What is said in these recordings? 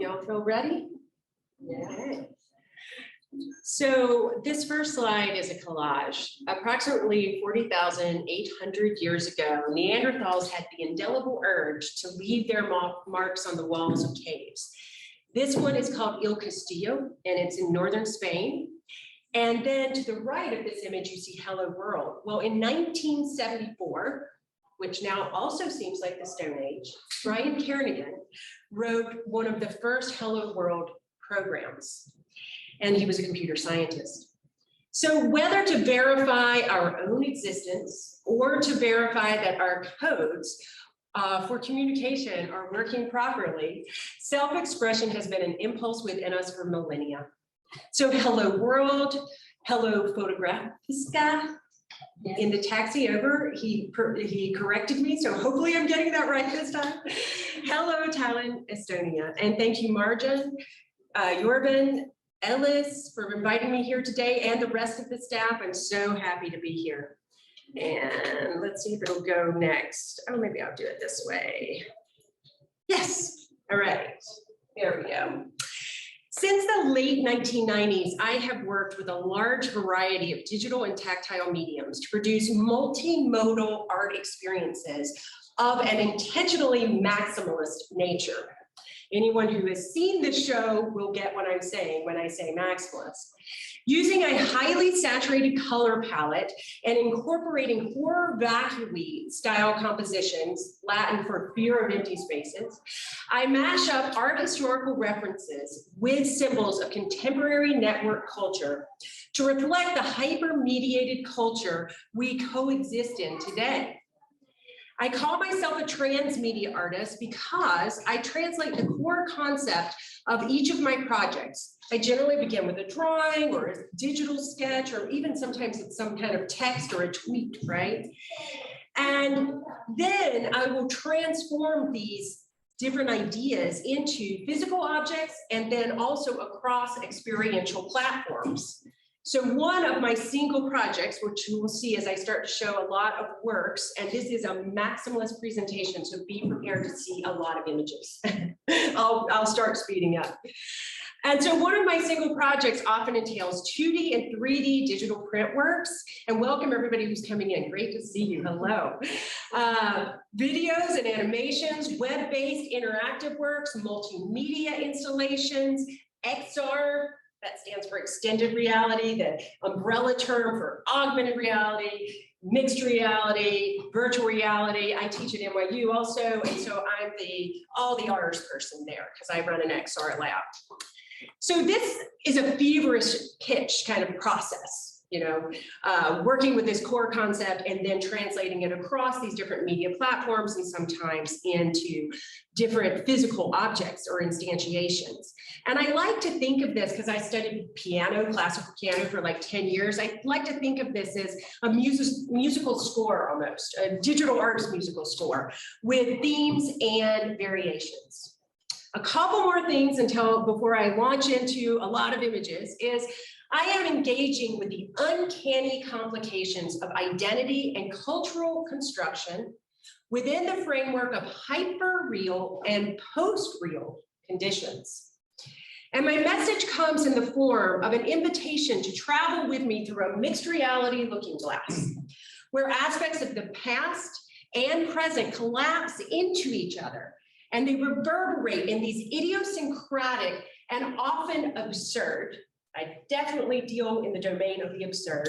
Y'all feel ready? Yeah. So this first slide is a collage. Approximately 40,800 years ago, Neanderthals had the indelible urge to leave their marks on the walls of caves. This one is called Il Castillo, and it's in northern Spain. And then to the right of this image, you see Hello World. Well, in 1974, which now also seems like the Stone Age, Brian Kernighan wrote one of the first Hello World programs, and he was a computer scientist. So whether to verify our own existence or to verify that our codes for communication are working properly, self-expression has been an impulse within us for millennia. So Hello World, hello Fotografiska. In the taxi over, he corrected me, so hopefully I'm getting that right this time. Hello Tallinn, Estonia, and thank you Marjan, Jorben, Ellis for inviting me here today, and the rest of the staff. I'm so happy to be here. And let's see if it'll go next. Oh, maybe I'll do it this way. Yes, all right, there we go. Since the late 1990s, I have worked with a large variety of digital and tactile mediums to produce multimodal art experiences of an intentionally maximalist nature. Anyone who has seen the show will get what I'm saying when I say maximalist. Using a highly saturated color palette and incorporating horror vacuum style compositions, Latin for fear of empty spaces, I mash up art historical references with symbols of contemporary network culture to reflect the hyper-mediated culture we coexist in today. I call myself a transmedia artist because I translate the core concept of each of my projects. I generally begin with a drawing or a digital sketch, or even sometimes it's some kind of text or a tweet, right? And then I will transform these different ideas into physical objects and then also across experiential platforms. So one of my single projects, which you will see as I start to show a lot of works, and this is a maximalist presentation, so be prepared to see a lot of images. I'll start speeding up. And so one of my single projects often entails 2D and 3D digital print works. And welcome everybody who's coming in. Great to see you. Hello. Videos and animations, web-based interactive works, multimedia installations, XR, that stands for extended reality, the umbrella term for augmented reality, mixed reality, virtual reality. I teach at NYU also, and so I'm all the R's person there because I run an XR lab. So this is a feverish pitch kind of process, you know, working with this core concept and then translating it across these different media platforms and sometimes into different physical objects or instantiations. And I like to think of this, because I studied piano, classical piano for like 10 years. I like to think of this as a musical score almost, a digital arts musical score with themes and variations. A couple more things before I launch into a lot of images is I am engaging with the uncanny complications of identity and cultural construction within the framework of hyper-real and post-real conditions. And my message comes in the form of an invitation to travel with me through a mixed reality looking glass, where aspects of the past and present collapse into each other, and they reverberate in these idiosyncratic and often absurd. I definitely deal in the domain of the absurd.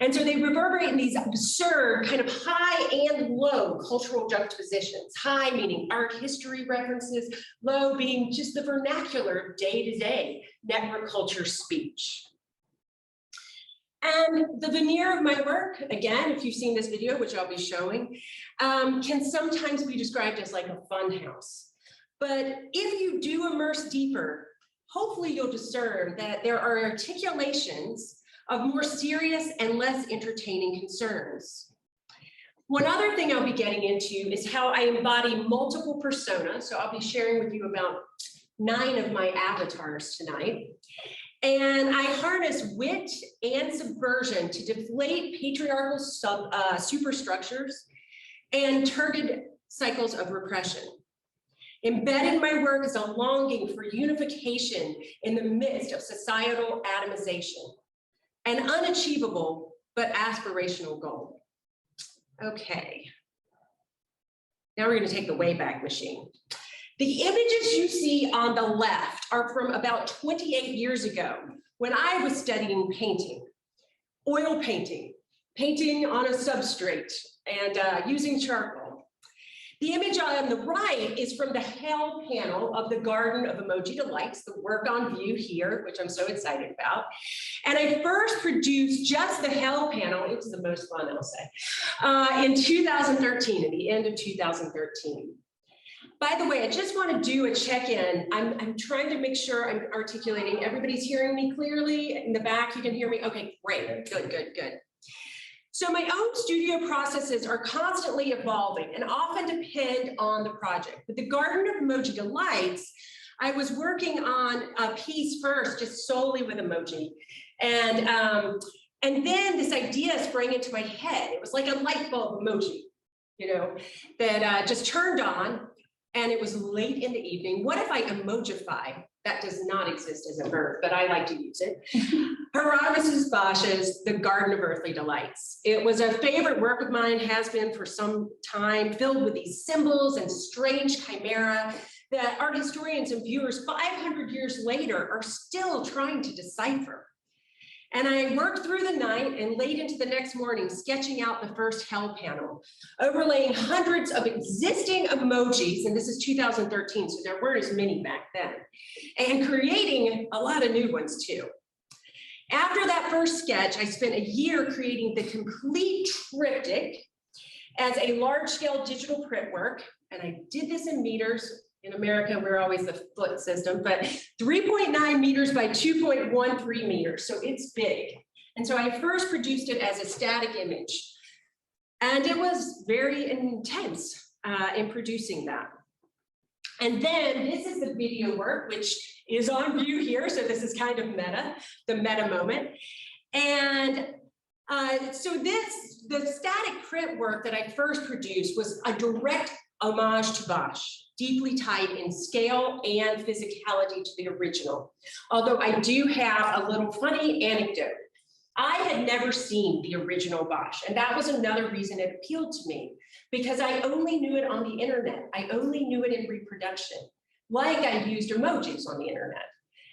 And so they reverberate in these absurd kind of high and low cultural juxtapositions. High meaning art history references, low being just the vernacular day-to-day network culture speech. And the veneer of my work, again, if you've seen this video, which I'll be showing, can sometimes be described as like a fun house. But if you do immerse deeper, hopefully you'll discern that there are articulations of more serious and less entertaining concerns. One other thing I'll be getting into is how I embody multiple personas. So I'll be sharing with you about 9 of my avatars tonight. And I harness wit and subversion to deflate patriarchal superstructures and turgid cycles of repression. Embedded in my work is a longing for unification in the midst of societal atomization, an unachievable but aspirational goal. Okay, now we're going to take the Wayback Machine. The images you see on the left are from about 28 years ago when I was studying painting, oil painting, painting on a substrate, and using charcoal. The image on the right is from the Hell panel of the Garden of Emoji Delights, the work on view here, which I'm so excited about. And I first produced just the Hell panel, it was the most fun, I'll say, in 2013, at the end of 2013. By the way, I just want to do a check-in. I'm trying to make sure I'm articulating. Everybody's hearing me clearly? In the back, you can hear me? Okay, great, good, good, good. So my own studio processes are constantly evolving and often depend on the project. With the Garden of Emoji Delights, I was working on a piece first, just solely with emoji. And then this idea sprang into my head. It was like a light bulb emoji, you know, that just turned on. And it was late in the evening. What if I emojify? That does not exist as a verb, but I like to use it. Harambe Bosch's The Garden of Earthly Delights. It was a favorite work of mine, has been for some time, filled with these symbols and strange chimera that art historians and viewers 500 years later are still trying to decipher. And I worked through the night and late into the next morning, sketching out the first Hell panel, overlaying hundreds of existing emojis, and this is 2013, so there weren't as many back then, and creating a lot of new ones too. After that first sketch, I spent a year creating the complete triptych as a large-scale digital print work, and I did this in meters. In America, we're always the foot system, but 3.9 meters by 2.13 meters, so it's big. And so I first produced it as a static image, and it was very intense in producing that. And then this is the video work, which is on view here, so this is kind of meta, the meta moment. And so the static print work that I first produced was a direct homage to Bosch, deeply tied in scale and physicality to the original. Although I do have a little funny anecdote. I had never seen the original Bosch, and that was another reason it appealed to me, because I only knew it on the internet. I only knew it in reproduction, like I used emojis on the internet.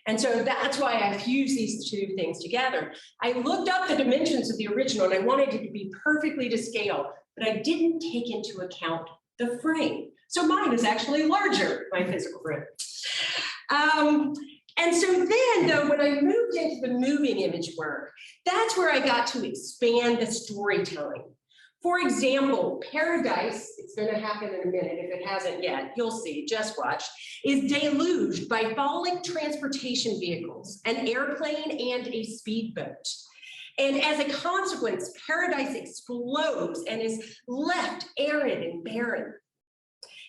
And so that's why I fused these two things together. I looked up the dimensions of the original and I wanted it to be perfectly to scale, but I didn't take into account the frame. So mine is actually larger, my physical frame. And so then, though, when I moved into the moving image work, that's where I got to expand the storytelling. For example, Paradise, it's going to happen in a minute if it hasn't yet, you'll see, just watch, is deluged by falling transportation vehicles, an airplane and a speedboat. And as a consequence, Paradise explodes and is left arid and barren.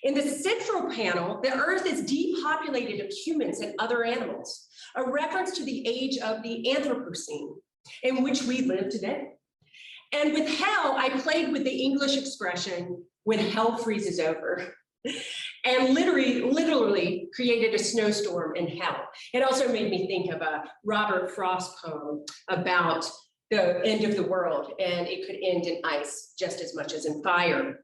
In the central panel, the Earth is depopulated of humans and other animals, a reference to the age of the Anthropocene, in which we live today. And with Hell, I played with the English expression, when hell freezes over, and literally created a snowstorm in hell. It also made me think of a Robert Frost poem about the end of the world, and it could end in ice just as much as in fire.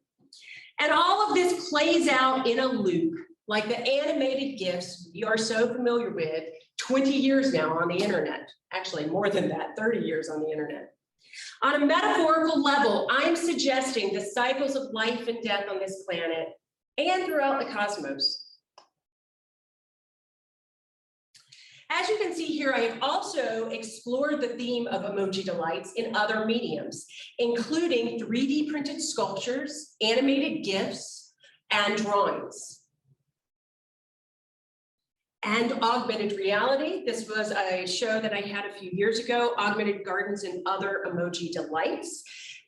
And all of this plays out in a loop, like the animated GIFs you are so familiar with, 20 years now on the internet. Actually, more than that, 30 years on the internet. On a metaphorical level, I'm suggesting the cycles of life and death on this planet and throughout the cosmos. As you can see here, I have also explored the theme of emoji delights in other mediums, including 3D printed sculptures, animated GIFs, and drawings. And augmented reality. This was a show that I had a few years ago, Augmented Gardens and Other Emoji Delights.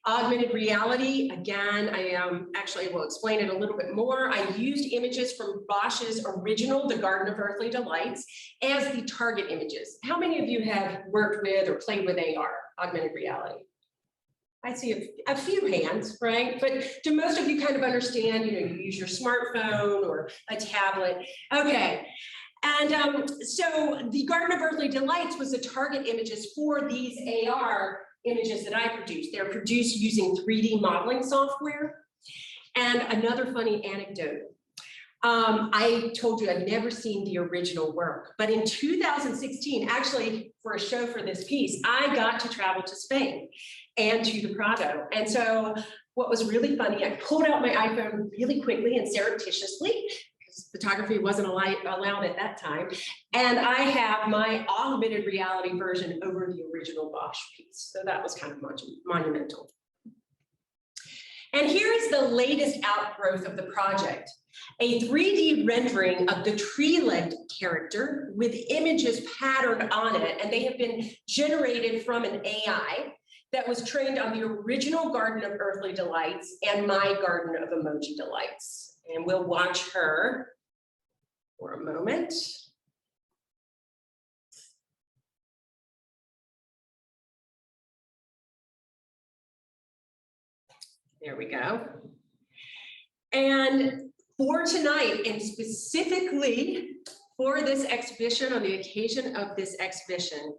Augmented reality, again, I actually will explain it a little bit more. I used images from Bosch's original, The Garden of Earthly Delights, as the target images. How many of you have worked with or played with AR, augmented reality? I see a few hands, right? But do most of you kind of understand, you use your smartphone or a tablet? Okay. And so the Garden of Earthly Delights was the target images for these AR images that I produced. They're produced using 3D modeling software. And another funny anecdote. I told you I'd never seen the original work, but in 2016, actually for a show for this piece, I got to travel to Spain and to the Prado. And so what was really funny, I pulled out my iPhone really quickly and surreptitiously, because photography wasn't allowed at that time. And I have my augmented reality version over the original Bosch piece. So that was kind of monumental. And here is the latest outgrowth of the project. A 3D rendering of the tree-legged character with images patterned on it, and they have been generated from an AI that was trained on the original Garden of Earthly Delights and my Garden of Emoji Delights. And we'll watch her for a moment. There we go. And for tonight, and specifically for this exhibition, on the occasion of this exhibition,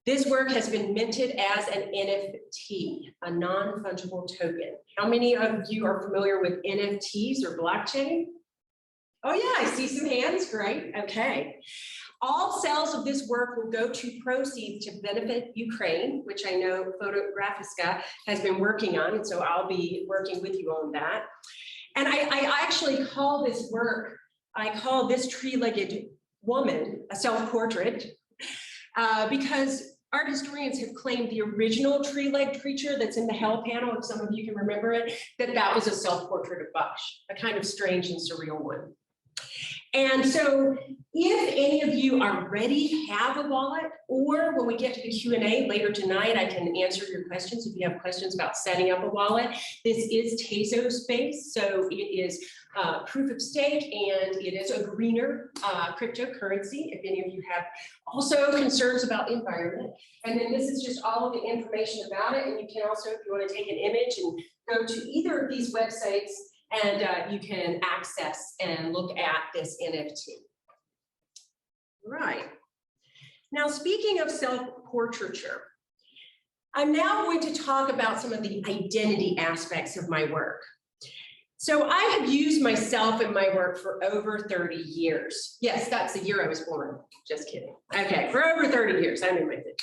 this work has been minted as an NFT, a non-fungible token. How many of you are familiar with NFTs or blockchain? Oh yeah, I see some hands, great, okay. All sales of this work will go to proceeds to benefit Ukraine, which I know Fotografiska has been working on, and so I'll be working with you on that. And I actually call this work, I call this tree-legged woman a self-portrait because art historians have claimed the original tree-legged creature that's in the Hell panel, if some of you can remember it, that was a self-portrait of Bosch, a kind of strange and surreal one. And so if any of you are ready, have a wallet, or when we get to the Q&A later tonight, I can answer your questions if you have questions about setting up a wallet. This is Tezos based, so it is proof of stake, and it is a greener cryptocurrency, if any of you have also concerns about the environment. And then this is just all of the information about it, and you can also, if you want to take an image and go to either of these websites, and you can access and look at this NFT. Right. Now, speaking of self-portraiture, I'm now going to talk about some of the identity aspects of my work. So I have used myself in my work for over 30 years. Yes, that's the year I was born. Just kidding. Okay, for over 30 years, I'm in my 50s.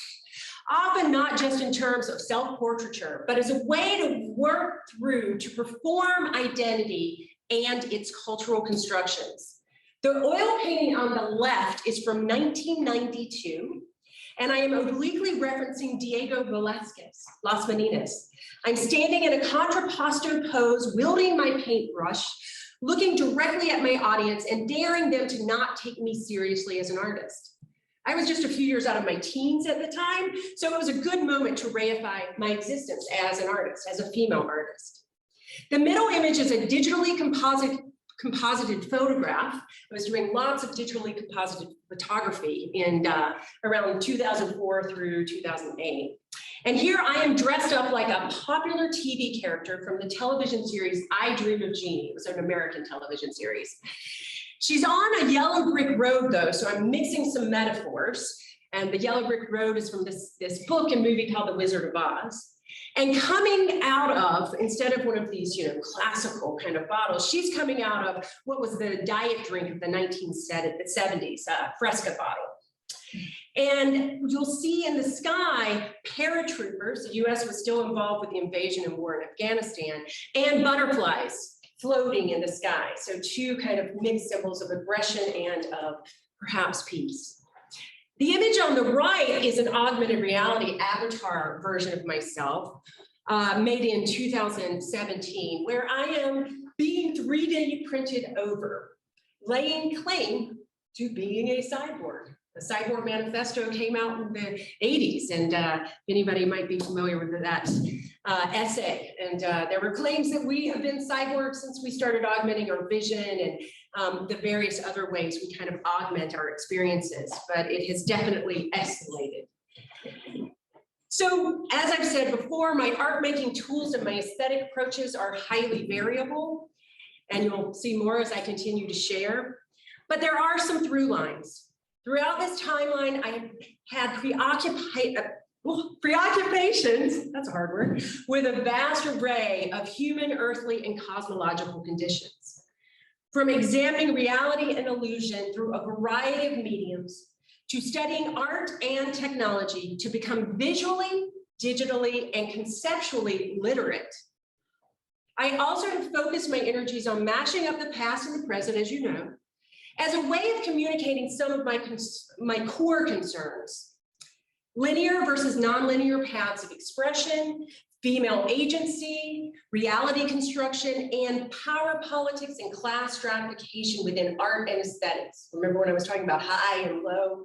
Often not just in terms of self-portraiture, but as a way to work through, to perform identity and its cultural constructions. The oil painting on the left is from 1992, and I am obliquely referencing Diego Velázquez, Las Meninas. I'm standing in a contrapposto pose, wielding my paintbrush, looking directly at my audience and daring them to not take me seriously as an artist. I was just a few years out of my teens at the time, so it was a good moment to reify my existence as an artist, as a female artist. The middle image is a digitally composited photograph. I was doing lots of digitally composited photography in around 2004 through 2008. And here I am dressed up like a popular TV character from the television series I Dream of Jeannie. It was an American television series. She's on a yellow brick road though, so I'm mixing some metaphors. And the yellow brick road is from this book and movie called The Wizard of Oz. And coming out of, instead of one of these, classical kind of bottles, she's coming out of what was the diet drink of the 1970s, Fresca bottle. And you'll see in the sky, paratroopers, the US was still involved with the invasion and war in Afghanistan, and butterflies floating in the sky. So two kind of mixed symbols of aggression and of perhaps peace. The image on the right is an augmented reality avatar version of myself, made in 2017, where I am being 3D printed over, laying claim to being a cyborg. The Cyborg Manifesto came out in the 80s, and anybody might be familiar with that essay. And there were claims that we have been cyborgs since we started augmenting our vision and the various other ways we kind of augment our experiences, but it has definitely escalated. So as I've said before, my art making tools and my aesthetic approaches are highly variable, and you'll see more as I continue to share. But there are some through lines. Throughout this timeline, I had preoccupations, that's a hard word, with a vast array of human, earthly, and cosmological conditions. From examining reality and illusion through a variety of mediums, to studying art and technology to become visually, digitally, and conceptually literate. I also have focused my energies on mashing up the past and the present, as you know, as a way of communicating some of my core concerns. Linear versus nonlinear paths of expression, female agency, reality construction, and power politics and class stratification within art and aesthetics. Remember when I was talking about high and low?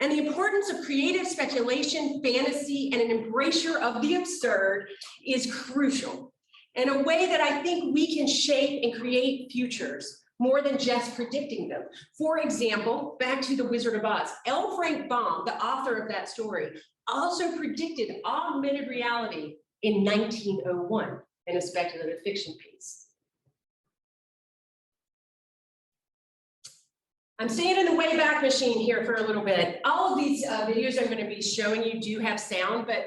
And the importance of creative speculation, fantasy, and an embrasure of the absurd is crucial in a way that I think we can shape and create futures more than just predicting them. For example, back to The Wizard of Oz, L. Frank Baum, the author of that story, also predicted augmented reality in 1901 in a speculative fiction piece. I'm staying in the Wayback Machine here for a little bit. All of these videos I'm going to be showing you do have sound, but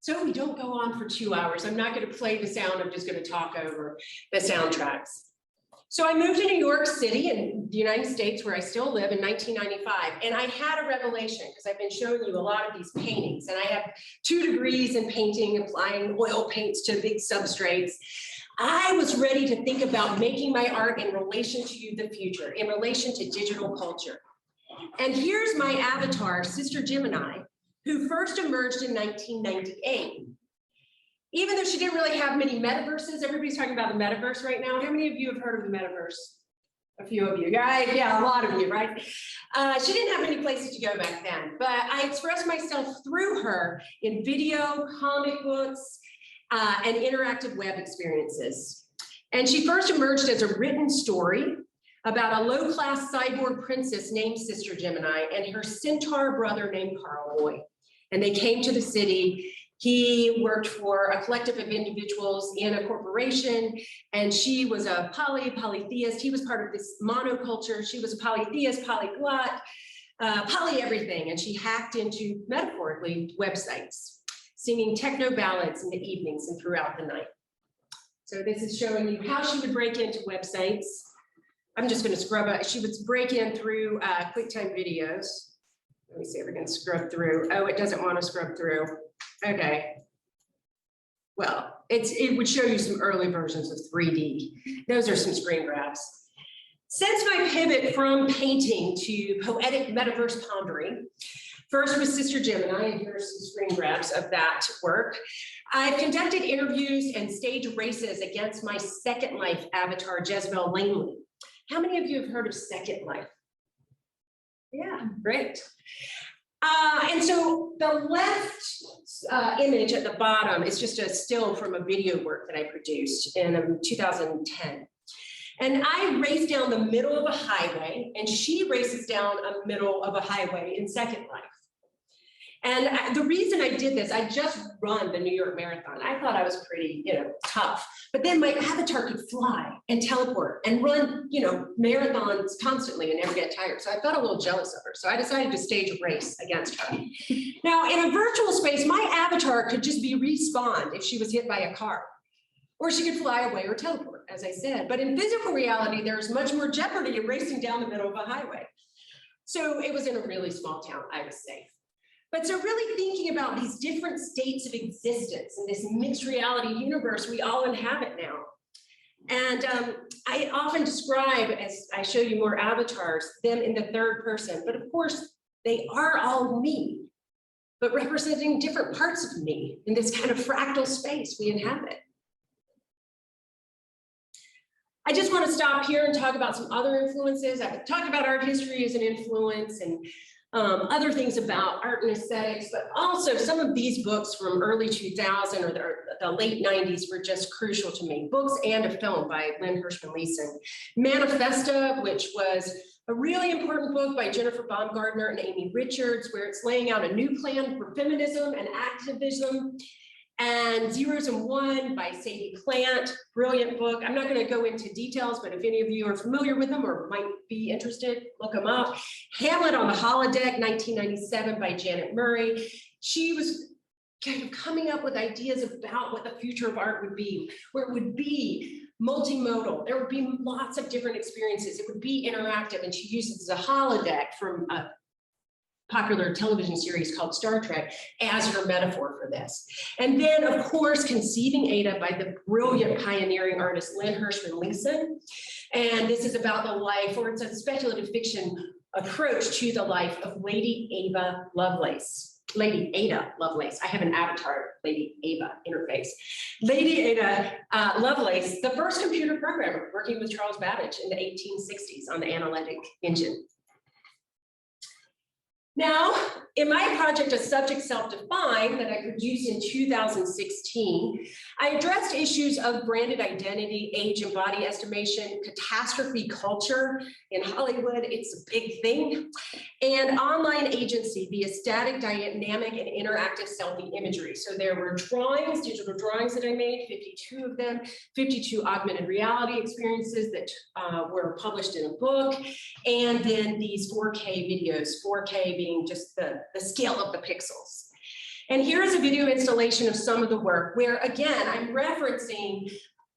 so we don't go on for 2 hours. I'm not going to play the sound, I'm just going to talk over the soundtracks. So I moved to New York City in the United States, where I still live, in 1995. And I had a revelation, because I've been showing you a lot of these paintings. And I have 2 degrees in painting, applying oil paints to big substrates. I was ready to think about making my art in relation to the future, in relation to digital culture. And here's my avatar, Sister Gemini, who first emerged in 1998. Even though she didn't really have many metaverses, everybody's talking about the metaverse right now. How many of you have heard of the metaverse? A few of you, right? Yeah, a lot of you, right? She didn't have many places to go back then, but I expressed myself through her in video, comic books, and interactive web experiences. And she first emerged as a written story about a low-class cyborg princess named Sister Gemini and her centaur brother named Carl. And they came to the city. He worked for a collective of individuals in a corporation, and she was a polytheist. He was part of this monoculture. She was a polytheist, polyglot, poly everything, and she hacked into, metaphorically, websites, singing techno ballads in the evenings and throughout the night. So this is showing you how she would break into websites. I'm just going to scrub it. She would break in through QuickTime videos. Let me see if we can scrub through. Oh, it doesn't want to scrub through. Okay. Well, it would show you some early versions of 3D. Those are some screen grabs. Since my pivot from painting to poetic metaverse pondering, first with Sister Gemini, and here's some screen grabs of that work, I've conducted interviews and stage races against my Second Life avatar, Jezebel Langley. How many of you have heard of Second Life? Yeah, great. And so the left image at the bottom is just a still from a video work that I produced in 2010. And I race down the middle of a highway, and she races down a middle of a highway in Second Life. And the reason I did this, I just run the New York Marathon. I thought I was pretty, tough. But then my avatar could fly and teleport and run, marathons constantly and never get tired. So I felt a little jealous of her. So I decided to stage a race against her. Now, in a virtual space, my avatar could just be respawned if she was hit by a car. Or she could fly away or teleport, as I said. But in physical reality, there's much more jeopardy in racing down the middle of a highway. So it was in a really small town. I was safe. But so really thinking about these different states of existence in this mixed reality universe we all inhabit now. And I often describe, as I show you more avatars, them in the third person. But of course, they are all me, but representing different parts of me in this kind of fractal space we inhabit. I just want to stop here and talk about some other influences. I've talked about art history as an influence, and other things about art and aesthetics, but also some of these books from early 2000 or the late 90s were just crucial to me. Books and a film by Lynn Hirschman Leeson. Manifesto, which was a really important book by Jennifer Baumgartner and Amy Richards, where it's laying out a new plan for feminism and activism. And Zeros and One by Sadie Plant, brilliant book. I'm not going to go into details, but if any of you are familiar with them or might be interested, look them up. Hamlet on the Holodeck, 1997 by Janet Murray. She was kind of coming up with ideas about what the future of art would be, where it would be multimodal. There would be lots of different experiences. It would be interactive, and she uses the holodeck from a popular television series called Star Trek as her metaphor for this. And then, of course, Conceiving Ada by the brilliant pioneering artist Lynn Hirschman Leeson. And this is about the life, or it's a speculative fiction approach to the life of Lady Ada Lovelace. Lady Ada Lovelace. I have an avatar, Lady Ava interface. Lady Ada Lovelace, the first computer programmer working with Charles Babbage in the 1860s on the analytic engine. Now, in my project, A Subject Self-Defined, that I produced in 2016, I addressed issues of branded identity, age and body estimation, catastrophe culture in Hollywood, it's a big thing, and online agency via static, dynamic, and interactive selfie imagery. So there were drawings, digital drawings that I made, 52 of them, 52 augmented reality experiences that were published in a book, and then these 4K videos, 4K being just the scale of the pixels. And here is a video installation of some of the work where, again, I'm referencing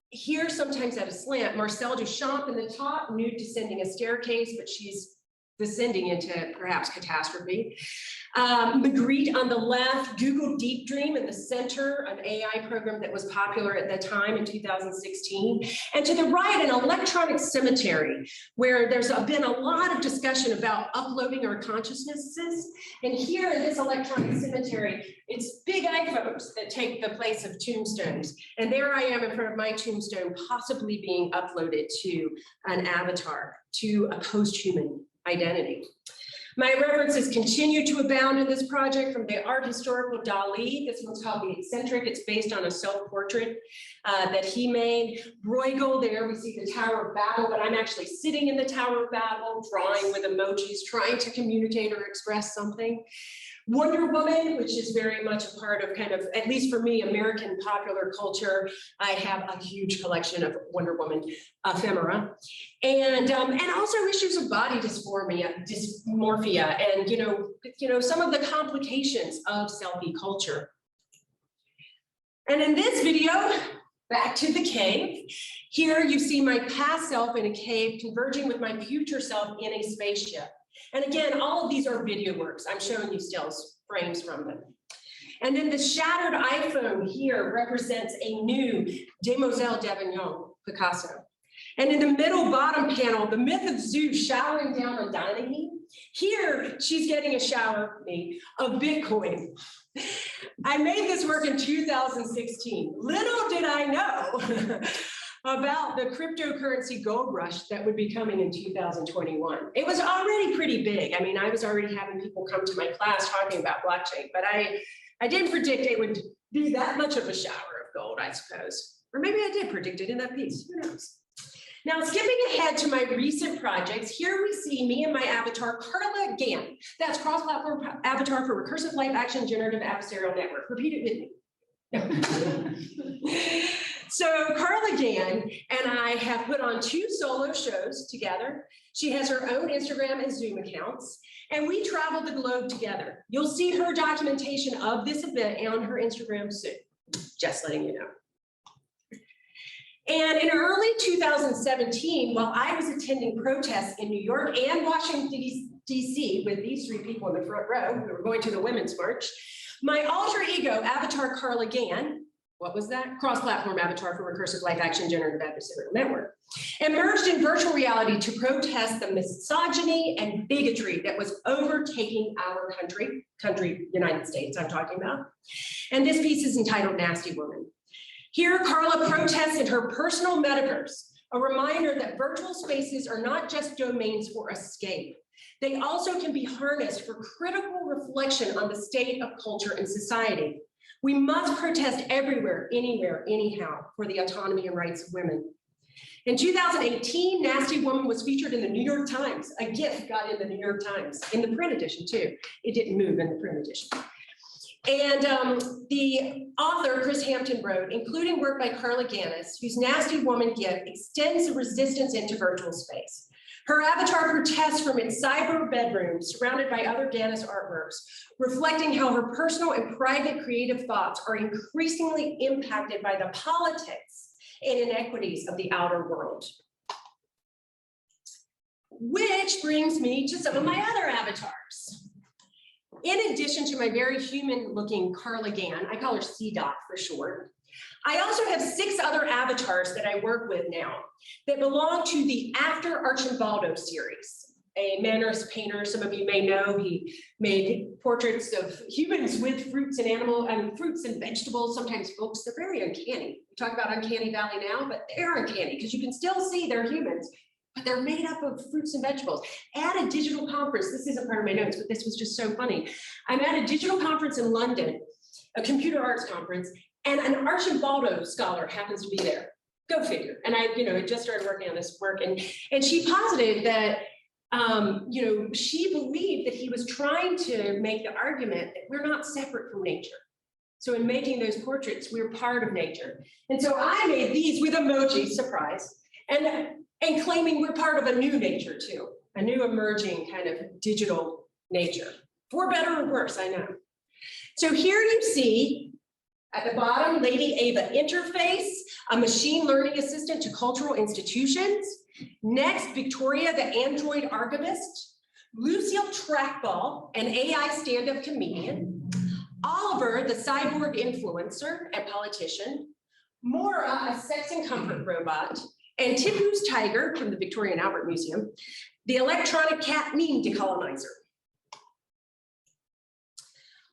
here sometimes at a slant, Marcel Duchamp in the top, nude descending a staircase, but she's descending into perhaps catastrophe. Magritte on the left, Google Deep Dream in the center, an AI program that was popular at the time in 2016. And to the right, an electronic cemetery, where there's been a lot of discussion about uploading our consciousnesses. And here in this electronic cemetery, it's big iPhones that take the place of tombstones. And there I am in front of my tombstone, possibly being uploaded to an avatar, to a post-human identity. My references continue to abound in this project, from the art historical Dali. This one's called The Eccentric. It's based on a self-portrait that he made. Bruegel, there we see the Tower of Babel, but I'm actually sitting in the Tower of Babel, drawing with emojis, trying to communicate or express something. Wonder Woman, which is very much a part of kind of, at least for me, American popular culture. I have a huge collection of Wonder Woman ephemera. And also issues of body dysmorphia, and you know, some of the complications of selfie culture. And in this video, back to the cave. Here you see my past self in a cave converging with my future self in a spaceship. And again, all of these are video works. I'm showing you stills, frames from them. And then the shattered iPhone here represents a new Demoiselle d'Avignon Picasso. And in the middle bottom panel, the myth of Zeus showering down on Danae. Here, she's getting a shower, of Bitcoin. I made this work in 2016. Little did I know about the cryptocurrency gold rush that would be coming in 2021. It was already pretty big. I mean, I was already having people come to my class talking about blockchain, but I didn't predict it would be that much of a shower of gold, I suppose. Or maybe I did predict it in that piece, who knows? Now, skipping ahead to my recent projects, here we see me and my avatar, Carla Gannis. That's cross-platform avatar for recursive live action generative adversarial network. Repeat it with me. So Carla Gannis and I have put on 2 solo shows together. She has her own Instagram and Zoom accounts, and we traveled the globe together. You'll see her documentation of this event on her Instagram soon, just letting you know. And in early 2017, while I was attending protests in New York and Washington, D.C. with these 3 people in the front row who were going to the Women's March, my alter ego, avatar Carla Gannis, what was that? Cross-platform avatar for recursive live action generative adversarial network, emerged in virtual reality to protest the misogyny and bigotry that was overtaking our country, United States, I'm talking about. And this piece is entitled Nasty Woman. Here, Carla protests in her personal metaverse, a reminder that virtual spaces are not just domains for escape. They also can be harnessed for critical reflection on the state of culture and society. We must protest everywhere, anywhere, anyhow, for the autonomy and rights of women. In 2018, Nasty Woman was featured in the New York Times. A GIF got in the New York Times, in the print edition too. It didn't move in the print edition. And the author, Chris Hampton, wrote, including work by Carla Gannis, whose Nasty Woman GIF extends the resistance into virtual space. Her avatar protests from its cyber bedroom, surrounded by other Gannis artworks, reflecting how her personal and private creative thoughts are increasingly impacted by the politics and inequities of the outer world. Which brings me to some of my other avatars. In addition to my very human-looking Carla Gann, I call her C-Dot for short, I also have 6 other avatars that I work with now that belong to the After Archimbaldo series. A Mannerist painter, some of you may know, he made portraits of humans with fruits and fruits and vegetables, sometimes books. They're very uncanny. We talk about Uncanny Valley now, but they're uncanny because you can still see they're humans, but they're made up of fruits and vegetables. At a digital conference, this isn't part of my notes, but this was just so funny. I'm at a digital conference in London, a computer arts conference, and an Archimbaldo scholar happens to be there. Go figure. And I, had just started working on this work, and she posited that, she believed that he was trying to make the argument that we're not separate from nature. So in making those portraits, we're part of nature. And so I made these with emojis, surprise, and claiming we're part of a new nature too, a new emerging kind of digital nature, for better or worse, I know. So here you see at the bottom, Lady Ava Interface, a machine learning assistant to cultural institutions. Next, Victoria, the android archivist. Lucille Trackball, an AI stand-up comedian. Oliver, the cyborg influencer and politician. Maura, a sex and comfort robot. And Tipu's tiger from the Victoria and Albert Museum, the electronic cat meme decolonizer.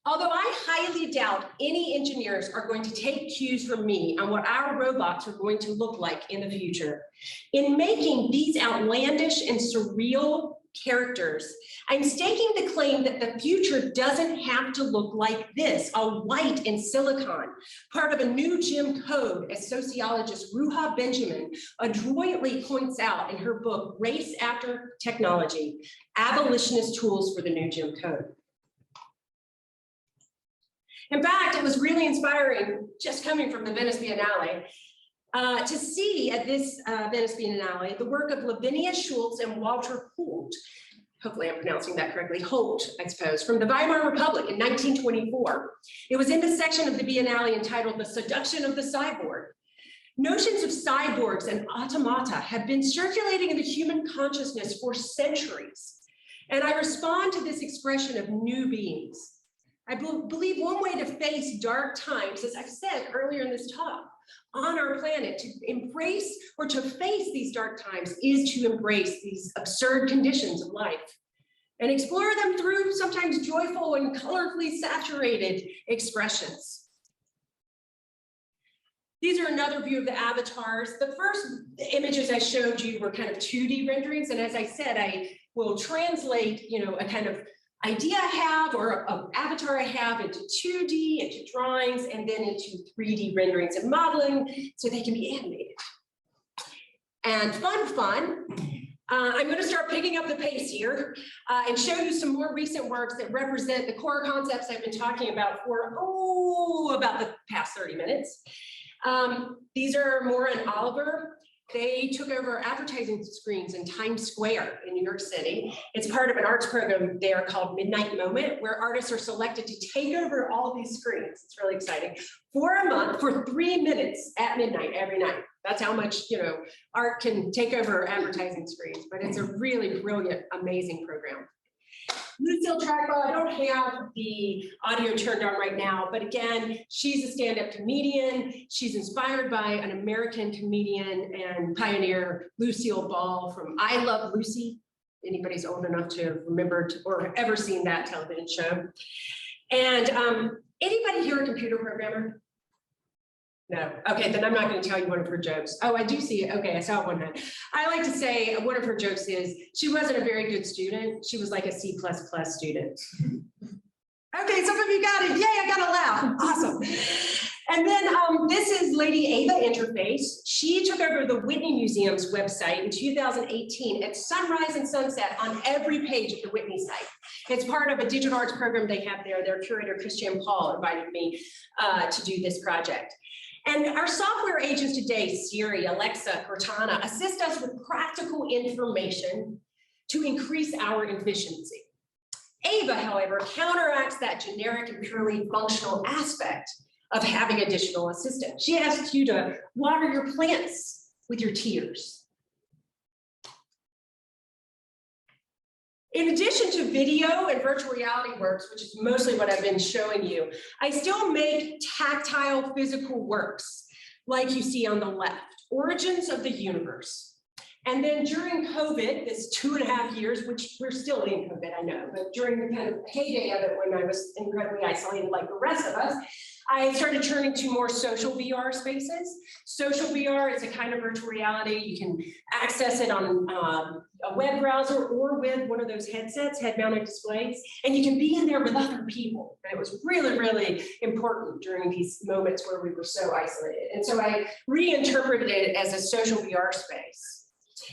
Although I highly doubt any engineers are going to take cues from me on what our robots are going to look like in the future, in making these outlandish and surreal characters, I'm staking the claim that the future doesn't have to look like this, all white and silicon, part of a new Jim Code, as sociologist Ruha Benjamin adroitly points out in her book, Race After Technology, Abolitionist Tools for the New Jim Code. In fact, it was really inspiring, just coming from the Venice Biennale, to see at this Venice Biennale the work of Lavinia Schultz and Walter Holt, hopefully I'm pronouncing that correctly, Holt, I suppose, from the Weimar Republic in 1924. It was in the section of the Biennale entitled The Seduction of the Cyborg. Notions of cyborgs and automata have been circulating in the human consciousness for centuries, and I respond to this expression of new beings. I believe one way to face dark times, as I've said earlier in this talk, on our planet, to embrace or to face these dark times is to embrace these absurd conditions of life and explore them through sometimes joyful and colorfully saturated expressions. These are another view of the avatars. The first images I showed you were kind of 2D renderings, and as I said, I will translate, a kind of idea I have or an avatar I have into 2D, into drawings, and then into 3D renderings and modeling so they can be animated. And fun, I'm going to start picking up the pace here and show you some more recent works that represent the core concepts I've been talking about for, about the past 30 minutes. These are Maura and Oliver. They took over advertising screens in Times Square in New York City. It's part of an arts program there called Midnight Moment, where artists are selected to take over all these screens. It's really exciting. For a month, for 3 minutes at midnight every night. That's how much, art can take over advertising screens, but it's a really brilliant, amazing program. Lucille Trackball, I don't have the audio turned on right now, but again, she's a stand-up comedian. She's inspired by an American comedian and pioneer, Lucille Ball from I Love Lucy. Anybody's old enough to have remembered or ever seen that television show. And anybody here a computer programmer? No. Okay, then I'm not going to tell you one of her jokes. Oh, I do see it. Okay, I saw one. I like to say one of her jokes is she wasn't a very good student. She was like a C++ student. Okay, some of you got it. Yay, I got a laugh. Awesome. And then this is Lady Ava Interface. She took over the Whitney Museum's website in 2018 at sunrise and sunset on every page of the Whitney site. It's part of a digital arts program they have there. Their curator, Christian Paul, invited me to do this project. And our software agents today, Siri, Alexa, Cortana, assist us with practical information to increase our efficiency. Ava, however, counteracts that generic and purely functional aspect of having a digital assistant. She asks you to water your plants with your tears. In addition to video and virtual reality works, which is mostly what I've been showing you, I still make tactile physical works like you see on the left, Origins of the Universe. And then during COVID, this 2.5 years, which we're still in COVID, I know, but during the kind of heyday of it when I was incredibly isolated like the rest of us, I started turning to more social VR spaces. Social VR is a kind of virtual reality. You can access it on a web browser or with one of those headsets, head-mounted displays, and you can be in there with other people. And it was really, really important during these moments where we were so isolated. And so I reinterpreted it as a social VR space.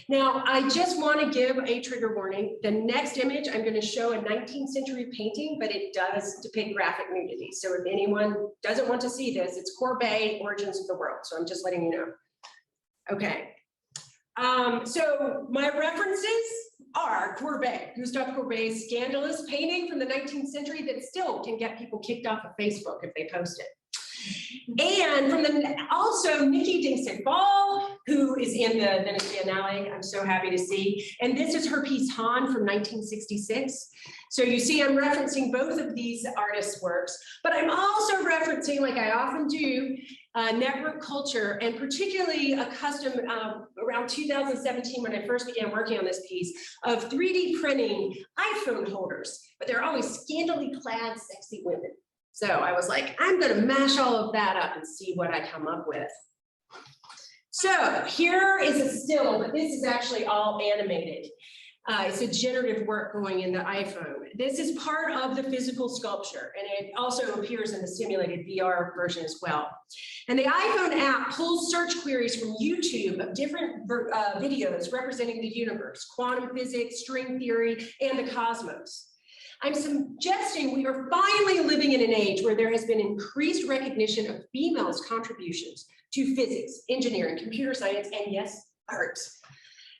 Now, I just want to give a trigger warning. The next image, I'm going to show a 19th century painting, but it does depict graphic nudity. So if anyone doesn't want to see this, it's Courbet, Origins of the World. So I'm just letting you know. Okay. So my references are Courbet, Gustave Courbet's scandalous painting from the 19th century that still can get people kicked off of Facebook if they post it. And from also Nikki Dixon-Ball, who is in the Venice Biennale, I'm so happy to see. And this is her piece Han from 1966. So you see I'm referencing both of these artists' works, but I'm also referencing, like I often do, network culture, and particularly a custom around 2017 when I first began working on this piece of 3D printing iPhone holders, but they're always scantily clad, sexy women. So I was like, I'm going to mash all of that up and see what I come up with. So here is a still, but this is actually all animated. It's a generative work going in the iPhone. This is part of the physical sculpture, and it also appears in the simulated VR version as well. And the iPhone app pulls search queries from YouTube of different videos representing the universe, quantum physics, string theory, and the cosmos. I'm suggesting we are finally living in an age where there has been increased recognition of females' contributions to physics, engineering, computer science, and yes, art.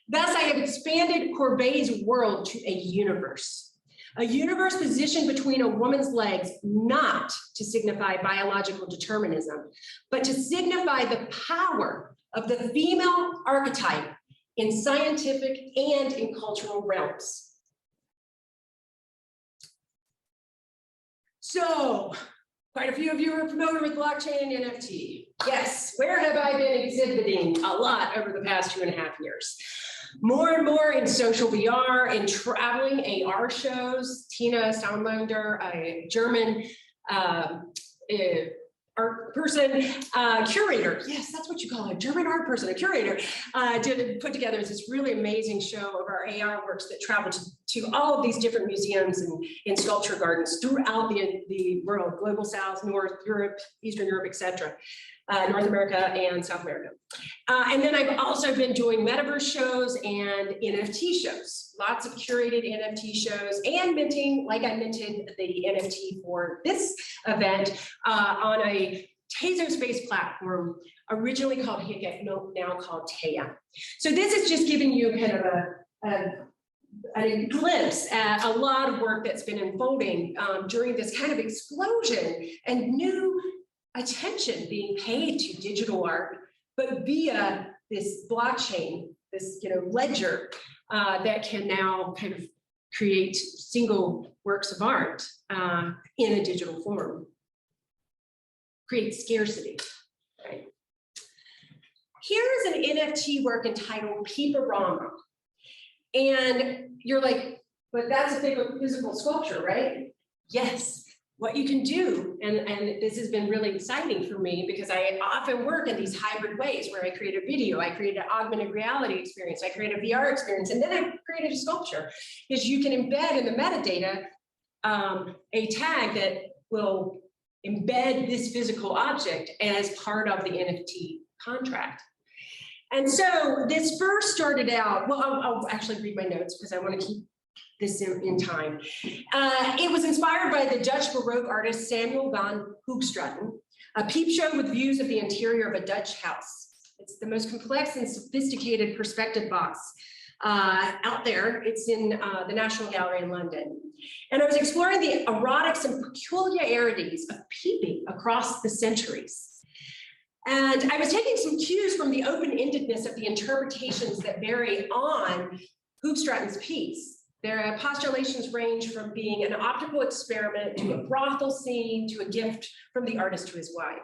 Thus, I have expanded Courbet's world to a universe positioned between a woman's legs, not to signify biological determinism, but to signify the power of the female archetype in scientific and in cultural realms. So, quite a few of you are familiar with blockchain and NFT. Yes, where have I been exhibiting? A lot over the past 2.5 years. More and more in social VR and traveling AR shows. Tina Staunlander, a German art person, curator. Yes, that's what you call a German art person, a curator, put together this really amazing show of our AR works that travel to all of these different museums and in sculpture gardens throughout the world, Global South, North Europe, Eastern Europe, etc. North America and South America. And then I've also been doing metaverse shows and NFT shows, lots of curated NFT shows and minting, like I minted the NFT for this event on a Tezos-based platform, originally called Hicket, now called Taya. So this is just giving you kind of a glimpse at a lot of work that's been unfolding during this kind of explosion and new attention being paid to digital art, but via this blockchain, this ledger that can now kind of create single works of art in a digital form, create scarcity. Right? Here's an NFT work entitled Peeperama, and you're like, but that's a physical sculpture, right? Yes. what you can do, and this has been really exciting for me because I often work in these hybrid ways where I create a video, I create an augmented reality experience, I create a VR experience, and then I create a sculpture, is you can embed in the metadata a tag that will embed this physical object as part of the NFT contract. And so this first started out, well, I'll actually read my notes because I want to keep this in time. It was inspired by the Dutch Baroque artist Samuel van Hoogstraten, a peep show with views of the interior of a Dutch house. It's the most complex and sophisticated perspective box out there. It's in the National Gallery in London. And I was exploring the erotics and peculiarities of peeping across the centuries. And I was taking some cues from the open-endedness of the interpretations that vary on Hoogstraten's piece. Their postulations range from being an optical experiment to a brothel scene to a gift from the artist to his wife.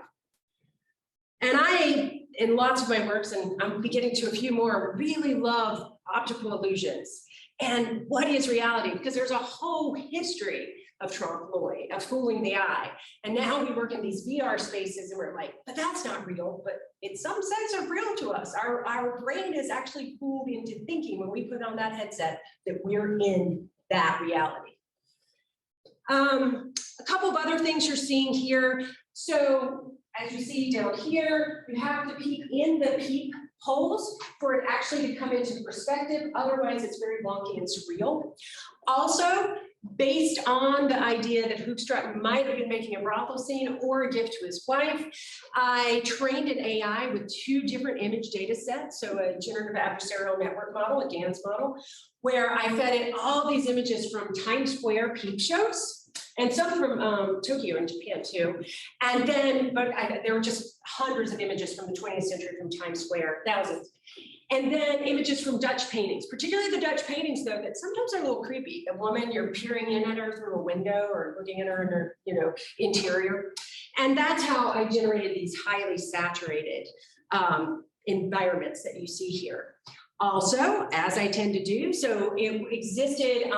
And I, in lots of my works, and I'm beginning to a few more, really love optical illusions. And what is reality? Because there's a whole history of trompe l'oeil, of fooling the eye. And now we work in these VR spaces and we're like, but that's not real, but in some sense are real to us. Our brain is actually fooled into thinking when we put on that headset that we're in that reality. A couple of other things you're seeing here. So as you see down here, you have to peep in the peep holes for it actually to come into perspective. Otherwise, it's very wonky and surreal. Also, based on the idea that Hoogstraten might have been making a brothel scene or a gift to his wife, I trained an AI with 2 different image data sets, so a generative adversarial network model, a GANs model, where I fed it all these images from Times Square peep shows, and some from Tokyo and Japan too. And then, there were just hundreds of images from the 20th century from Times Square, thousands. And then images from Dutch paintings, particularly the Dutch paintings though, that sometimes are a little creepy. The woman, you're peering in at her through a window or looking at her in her, interior. And that's how I generated these highly saturated environments that you see here. Also, as I tend to do, so it existed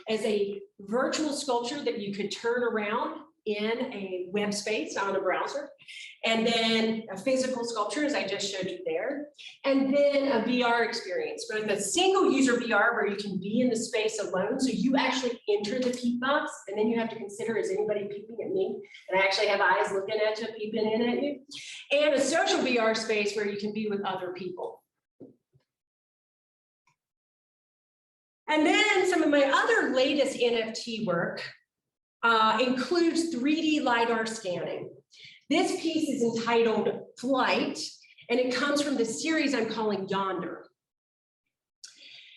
as a virtual sculpture that you could turn around in a web space on a browser, and then a physical sculpture, as I just showed you there, and then a VR experience, both a single user VR where you can be in the space alone, so you actually enter the peep box, and then you have to consider, is anybody peeping at me? And I actually have eyes looking at you, peeping in at you, and a social VR space where you can be with other people. And then some of my other latest NFT work includes 3D LiDAR scanning. This piece is entitled Flight, and it comes from the series I'm calling Yonder.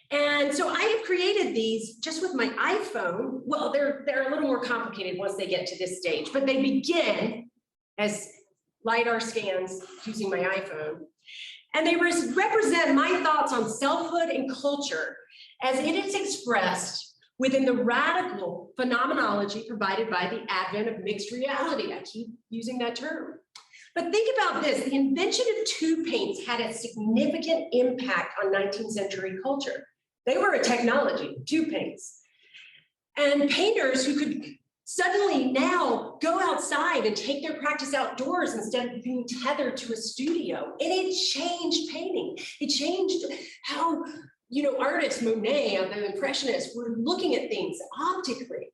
And so I have created these just with my iPhone. Well, they're a little more complicated once they get to this stage, but they begin as LiDAR scans using my iPhone. And they represent my thoughts on selfhood and culture as it is expressed within the radical phenomenology provided by the advent of mixed reality. I keep using that term. But think about this, the invention of tube paints had a significant impact on 19th century culture. They were a technology, tube paints. And painters who could suddenly now go outside and take their practice outdoors instead of being tethered to a studio. And it changed painting. It changed how artists, Monet, the Impressionists, were looking at things optically.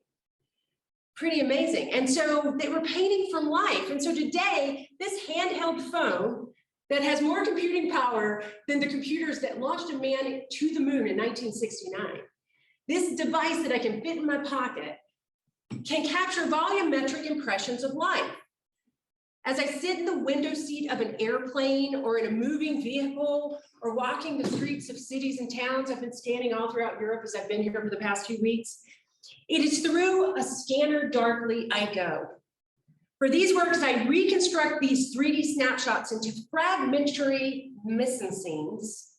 Pretty amazing. And so they were painting from life. And so today, this handheld phone that has more computing power than the computers that launched a man to the moon in 1969. This device that I can fit in my pocket can capture volumetric impressions of life. As I sit in the window seat of an airplane or in a moving vehicle or walking the streets of cities and towns, I've been scanning all throughout Europe as I've been here for the past 2 weeks. It is through a scanner darkly I go. For these works, I reconstruct these 3D snapshots into fragmentary mise-en-scenes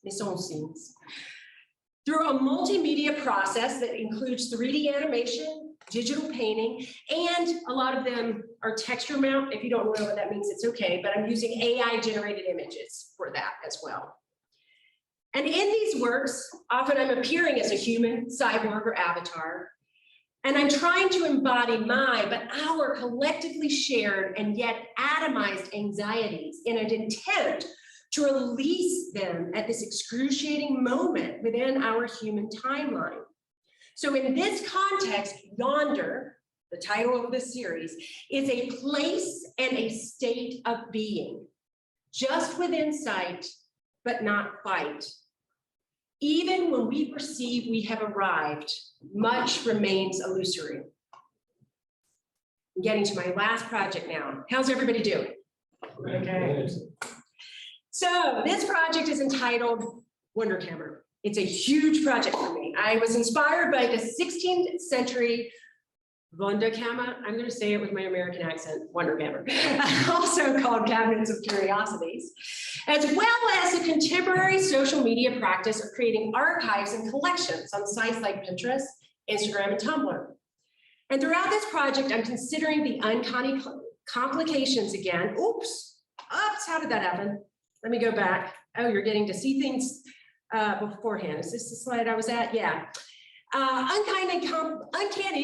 through a multimedia process that includes 3D animation, digital painting, and a lot of them are texture mount. If you don't know what that means, it's okay, but I'm using AI generated images for that as well. And in these works, often I'm appearing as a human, cyborg, or avatar. And I'm trying to embody but our collectively shared and yet atomized anxieties in an attempt to release them at this excruciating moment within our human timeline. So in this context, Yonder, the title of this series, is a place and a state of being, just within sight, but not quite. Even when we perceive we have arrived, much remains illusory. I'm getting to my last project now. How's everybody doing? Okay. So this project is entitled Wonder Camera. It's a huge project for me. I was inspired by the 16th century Wunderkammer, I'm going to say it with my American accent, Wunderkammer, also called Cabinets of Curiosities, as well as a contemporary social media practice of creating archives and collections on sites like Pinterest, Instagram, and Tumblr. And throughout this project, I'm considering the uncanny complications again. Oops, how did that happen? Let me go back. Oh, you're getting to see things beforehand. Is this the slide I was at? Yeah. Uncanny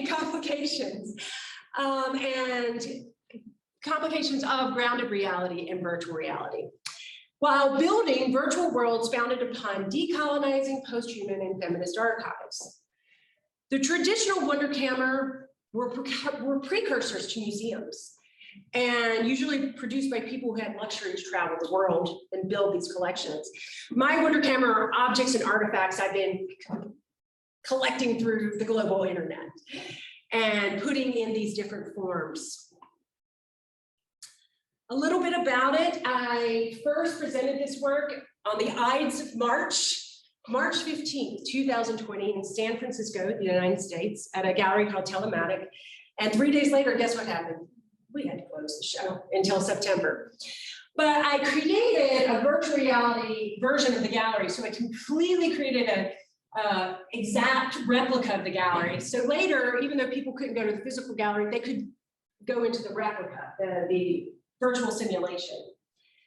complications and complications of grounded reality and virtual reality, while building virtual worlds founded upon decolonizing post-human and feminist archives. The traditional Wunderkammer were precursors to museums, and usually produced by people who had luxury to travel the world and build these collections. My Wunderkammer are objects and artifacts I've been collecting through the global internet and putting in these different forms. A little bit about it. I first presented this work on the Ides of March 15th, 2020 in San Francisco, the United States, at a gallery called Telematic. And 3 days later, guess what happened? We had to close the show until September. But I created a virtual reality version of the gallery. So I completely created a exact replica of the gallery. So later, even though people couldn't go to the physical gallery, they could go into the replica, the virtual simulation.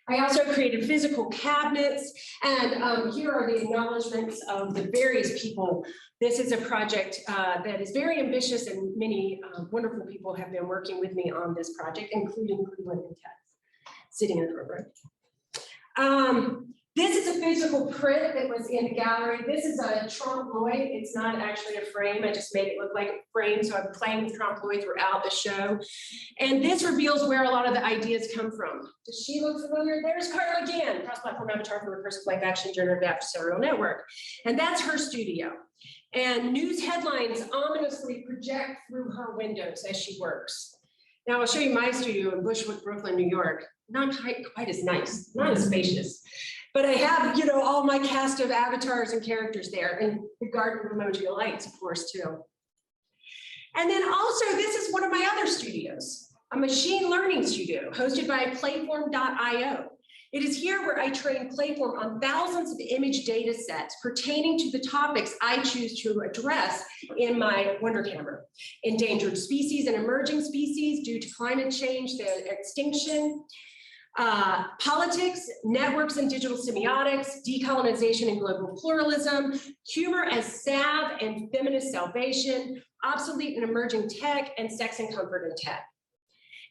I also created physical cabinets, and here are the acknowledgements of the various people. This is a project that is very ambitious, and many wonderful people have been working with me on this project, including Cleveland and Tex, sitting in the front row. This is a physical print that was in the gallery. This is a trompe l'oeil. It's not actually a frame. I just made it look like a frame, so I'm playing with trompe l'oeil throughout the show. And this reveals where a lot of the ideas come from. Does she look familiar? There's Carla Gannis, cross-platform avatar for recursive live action generative adversarial network. And that's her studio. And news headlines ominously project through her windows as she works. Now I'll show you my studio in Bushwick, Brooklyn, New York. Not quite as nice, not as spacious. But I have, all my cast of avatars and characters there, and the Garden of Emoji Delights, of course, too. And then also, this is one of my other studios, a machine learning studio hosted by Playform.io. It is here where I train Playform on thousands of image data sets pertaining to the topics I choose to address in my Wunderkammer. Endangered species and emerging species due to climate change, their extinction, politics, networks and digital semiotics, decolonization and global pluralism, humor as salve and feminist salvation, obsolete and emerging tech, and sex and comfort in tech.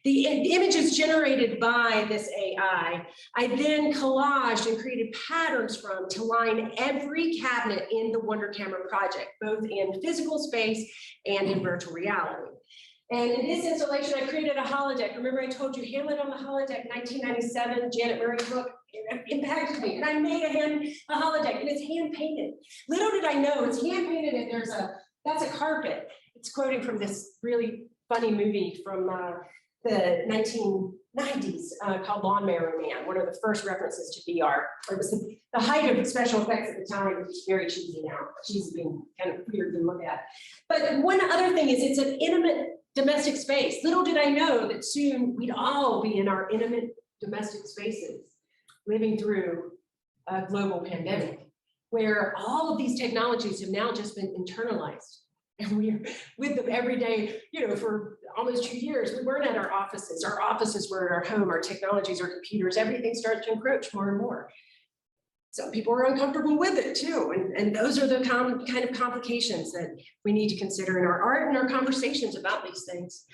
The images generated by this AI, I then collaged and created patterns from to line every cabinet in the Wunderkammer project, both in physical space and in virtual reality. And in this installation, I created a holodeck. Remember I told you Hamlet on the holodeck, 1997, Janet Murray's book, it impacted me. And I made a holodeck, and it's hand painted. Little did I know, it's hand painted, and that's a carpet. It's quoting from this really funny movie from the 1990s called Lawnmower Man, one of the first references to VR. It was the height of special effects at the time, which is very cheesy now. Cheesy being kind of weird to look at. But one other thing is it's an intimate domestic space. Little did I know that soon we'd all be in our intimate domestic spaces, living through a global pandemic, where all of these technologies have now just been internalized. And we're with them every day, for almost 2 years. We weren't at our offices. Our offices were at our home, our technologies, our computers, everything starts to encroach more and more. Some people are uncomfortable with it too. And those are the kind of complications that we need to consider in our art and our conversations about these things.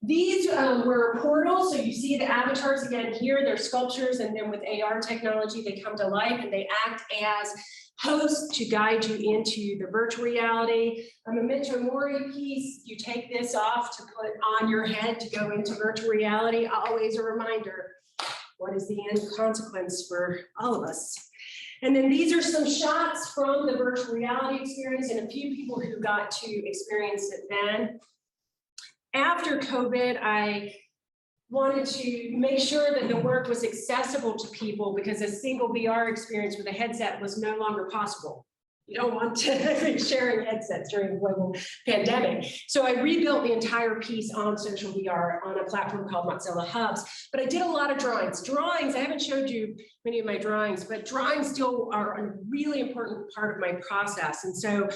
These were portals. So you see the avatars again here, they're sculptures, and then with AR technology, they come to life and they act as hosts to guide you into the virtual reality. A memento mori piece, you take this off to put on your head to go into virtual reality. Always a reminder, what is the end consequence for all of us? And then these are some shots from the virtual reality experience and a few people who got to experience it then. After COVID, I wanted to make sure that the work was accessible to people because a single VR experience with a headset was no longer possible. You don't want to be sharing headsets during a global pandemic. So I rebuilt the entire piece on social VR on a platform called Mozilla Hubs. But I did a lot of drawings. Drawings, I haven't showed you many of my drawings, but drawings still are a really important part of my process. And so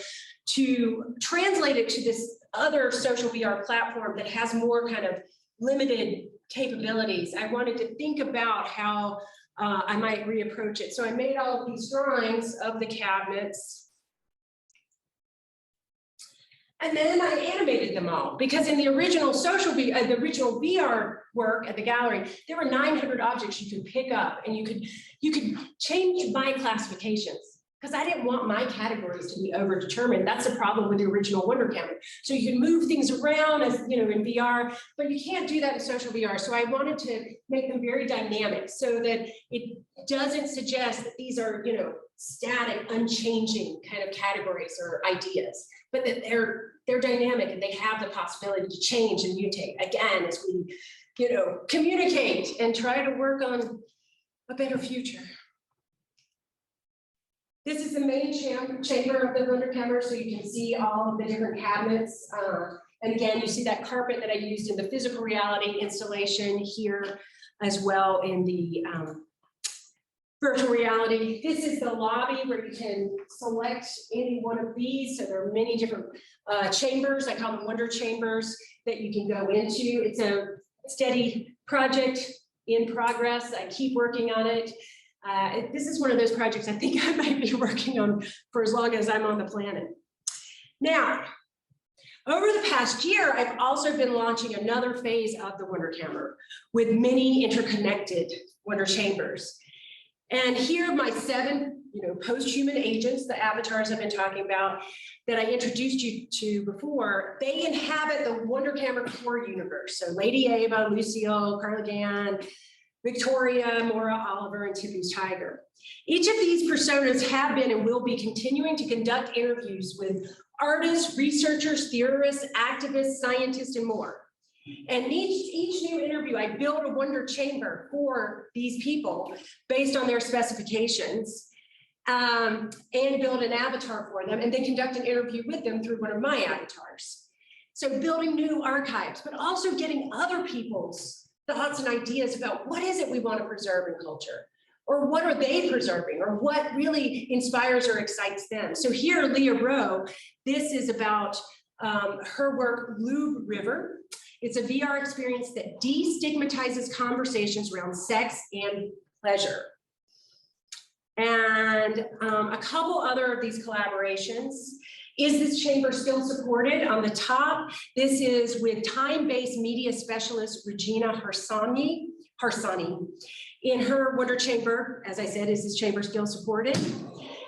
to translate it to this other social VR platform that has more kind of limited capabilities, I wanted to think about how I might reapproach it. So I made all of these drawings of the cabinets. And then I animated them all because in the original the original VR work at the gallery, there were 900 objects you could pick up, and you could change my classifications because I didn't want my categories to be overdetermined. That's the problem with the original Wonder Camera. So you can move things around as in VR, but you can't do that in social VR. So I wanted to make them very dynamic so that it doesn't suggest that these are static, unchanging kind of categories or ideas, but that they're dynamic and they have the possibility to change and mutate again as we communicate and try to work on a better future. This is the main chamber of the Wonder Camera, so you can see all of the different cabinets. And again, you see that carpet that I used in the physical reality installation here as well in the virtual reality. This is the lobby where you can select any one of these. So there are many different chambers. I call them wonder chambers that you can go into. It's a steady project in progress. I keep working on it. This is one of those projects I think I might be working on for as long as I'm on the planet. Now, over the past year, I've also been launching another phase of the Wonder Camera with many interconnected wonder chambers. And here are my 7 post-human agents, the avatars I've been talking about, that I introduced you to before. They inhabit the Wonder Camera core universe. So Lady Ava, Lucille, Carla Gannis, Victoria, Maura Oliver, and Tippy's Tiger. Each of these personas have been and will be continuing to conduct interviews with artists, researchers, theorists, activists, scientists, and more. And each new interview, I build a wonder chamber for these people based on their specifications and build an avatar for them and then conduct an interview with them through one of my avatars. So building new archives, but also getting other people's thoughts and ideas about what is it we want to preserve in culture, or what are they preserving, or what really inspires or excites them. So here, Leah Rowe, this is about her work, Lube River. It's a VR experience that destigmatizes conversations around sex and pleasure. And a couple other of these collaborations. Is this chamber still supported? On the top, this is with time-based media specialist Regina Harsami. In her wonder chamber, as I said, is this chamber still supported?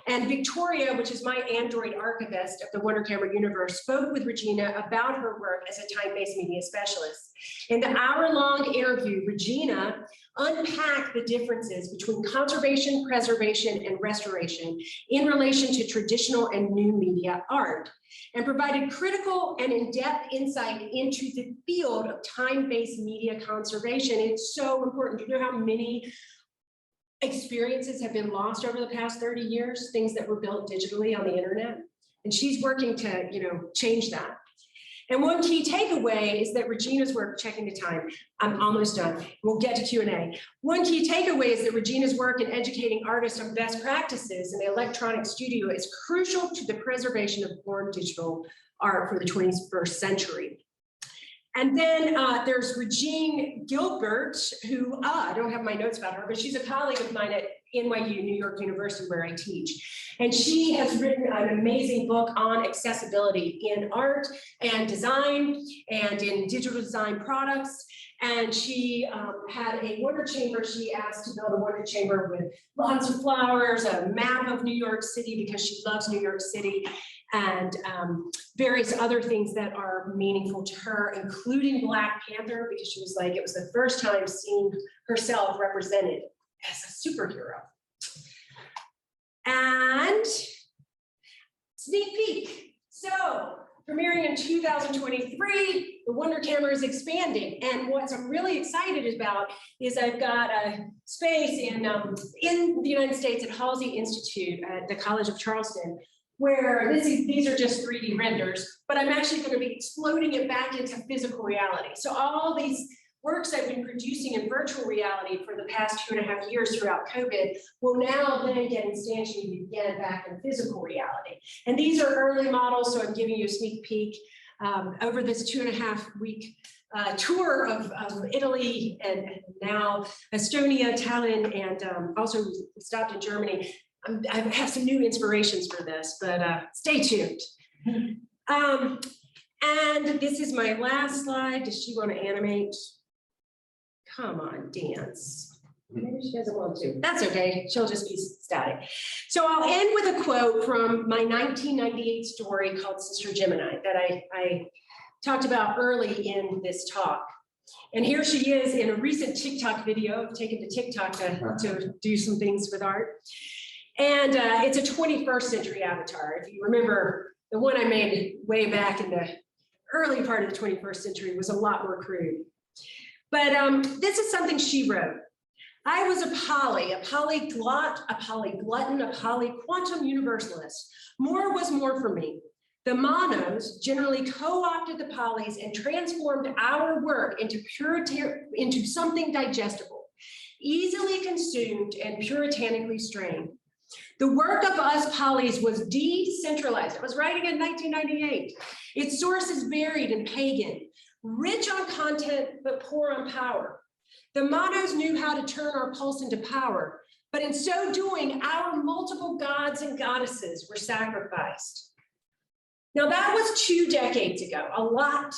And Victoria, which is my Android archivist of the Wonder Camera universe, spoke with Regina about her work as a time-based media specialist. In the hour-long interview, Regina unpacked the differences between conservation, preservation, and restoration in relation to traditional and new media art, and provided critical and in-depth insight into the field of time-based media conservation. It's so important. Do you know how many experiences have been lost over the past 30 years, things that were built digitally on the internet? And she's working to, change that. And one key takeaway is that Regina's work, checking the time, I'm almost done. We'll get to Q&A. One key takeaway is that Regina's work in educating artists on best practices in the electronic studio is crucial to the preservation of born digital art for the 21st century. And then there's Regine Gilbert, who, I don't have my notes about her, but she's a colleague of mine at NYU, New York University, where I teach. And she has written an amazing book on accessibility in art and design and in digital design products. And she had a wonder chamber. She asked to build a wonder chamber with lots of flowers, a map of New York City because she loves New York City, and various other things that are meaningful to her, including Black Panther, because she was like, it was the first time seeing herself represented as a superhero. And sneak peek. So, premiering in 2023, the Wonder Camera is expanding. And what I'm really excited about is I've got a space in the United States at Halsey Institute at the College of Charleston, where these are just 3D renders, but I'm actually going to be exploding it back into physical reality. So all these works I've been producing in virtual reality for the past 2.5 years throughout COVID will now then get instantiated again back in physical reality. And these are early models, so I'm giving you a sneak peek over this 2.5-week tour of Italy and now Estonia, Tallinn, and also stopped in Germany. I have some new inspirations for this, but stay tuned. And this is my last slide. Does she want to animate? Come on, dance. Maybe she doesn't want to. That's okay. She'll just be static. So I'll end with a quote from my 1998 story called Sister Gemini that I talked about early in this talk. And here she is in a recent TikTok video. I've taken to TikTok to do some things with art. And it's a 21st century avatar. If you remember, the one I made way back in the early part of the 21st century was a lot more crude. But this is something she wrote. I was a polyglot, a polyglutton, a polyquantum universalist. More was more for me. The monos generally co-opted the polys and transformed our work into something digestible, easily consumed and puritanically strained. The work of us polys was decentralized. I was writing in 1998. Its source is buried and pagan, rich on content, but poor on power. The monos knew how to turn our pulse into power, but in so doing, our multiple gods and goddesses were sacrificed. Now that was 2 decades ago. A lot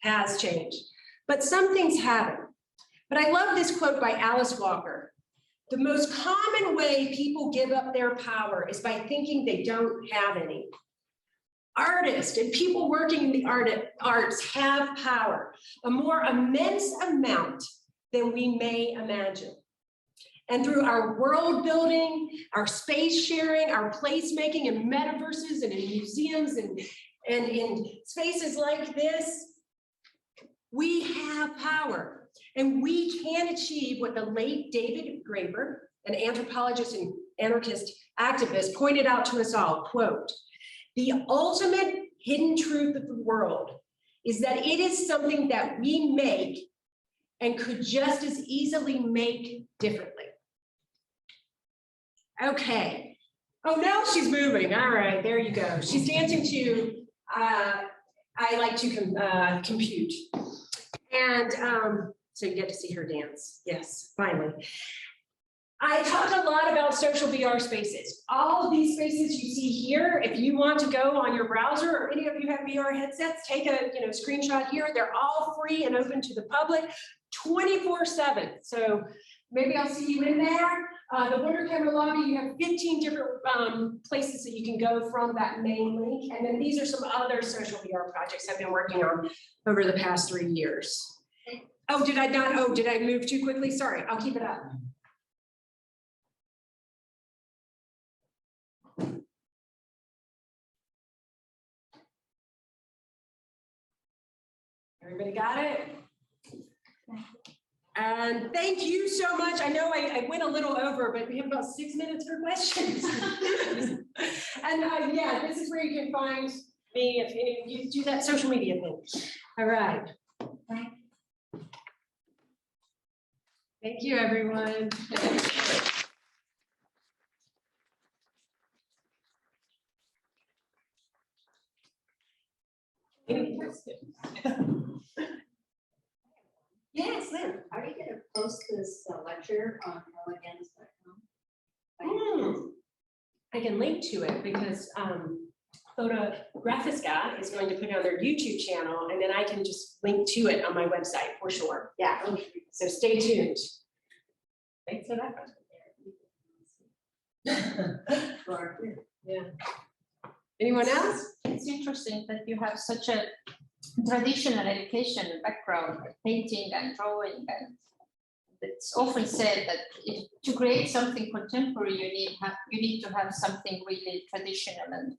has changed, but some things haven't. But I love this quote by Alice Walker. The most common way people give up their power is by thinking they don't have any. Artists and people working in the arts have power, a more immense amount than we may imagine. And through our world building, our space sharing, our placemaking in metaverses and in museums and in spaces like this, we have power. And we can achieve what the late David Graeber, an anthropologist and anarchist activist, pointed out to us all, quote, the ultimate hidden truth of the world is that it is something that we make and could just as easily make differently. Okay. Oh, no, she's moving. All right, there you go. She's dancing to I Like to Compute. And so you get to see her dance. Yes, finally. I talked a lot about social VR spaces. All of these spaces you see here, if you want to go on your browser or any of you have VR headsets, take a screenshot here. They're all free and open to the public 24/7. So maybe I'll see you in there. The Wonder Camera lobby, you have 15 different places that you can go from that main link. And then these are some other social VR projects I've been working on over the past 3 years. Oh, did I not? Oh, did I move too quickly? Sorry, I'll keep it up. Everybody got it? And thank you so much. I know I went a little over, but we have about 6 minutes for questions. And yeah, this is where you can find me if you do that social media thing. All right. Thank you, everyone. Yes, Lynn. Are you going to post this lecture on carlagannis.com? I can link to it because Fotografiska is going to put it on their YouTube channel, and then I can just link to it on my website for sure. Yeah. So stay tuned. Thanks for that. Yeah. Anyone else? It's interesting that you have such a traditional education background, painting and drawing, and it's often said that to create something contemporary, you need to have something really traditional and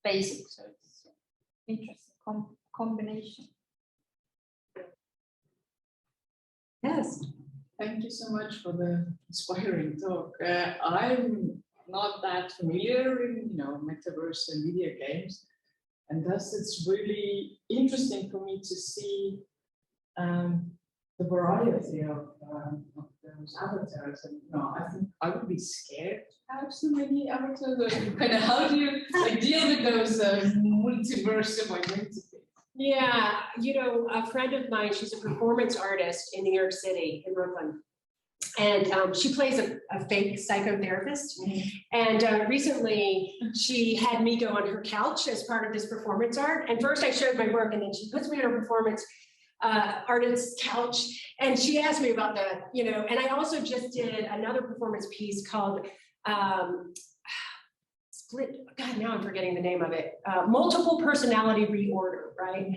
basic. So it's interesting combination. Yes. Thank you so much for the inspiring talk. I'm not that familiar in, metaverse and video games, and thus it's really interesting for me to see the variety of those avatars. And I think I would be scared to have so many avatars. Kind of, how do you deal with those multiverse of identities? Yeah, a friend of mine, she's a performance artist in New York City, in Brooklyn. And she plays a fake psychotherapist. And recently she had me go on her couch as part of this performance art. And first I showed my work, and then she puts me on her performance artist's couch. And she asked me about that, and I also just did another performance piece called God, now I'm forgetting the name of it. Multiple personality reorder, right?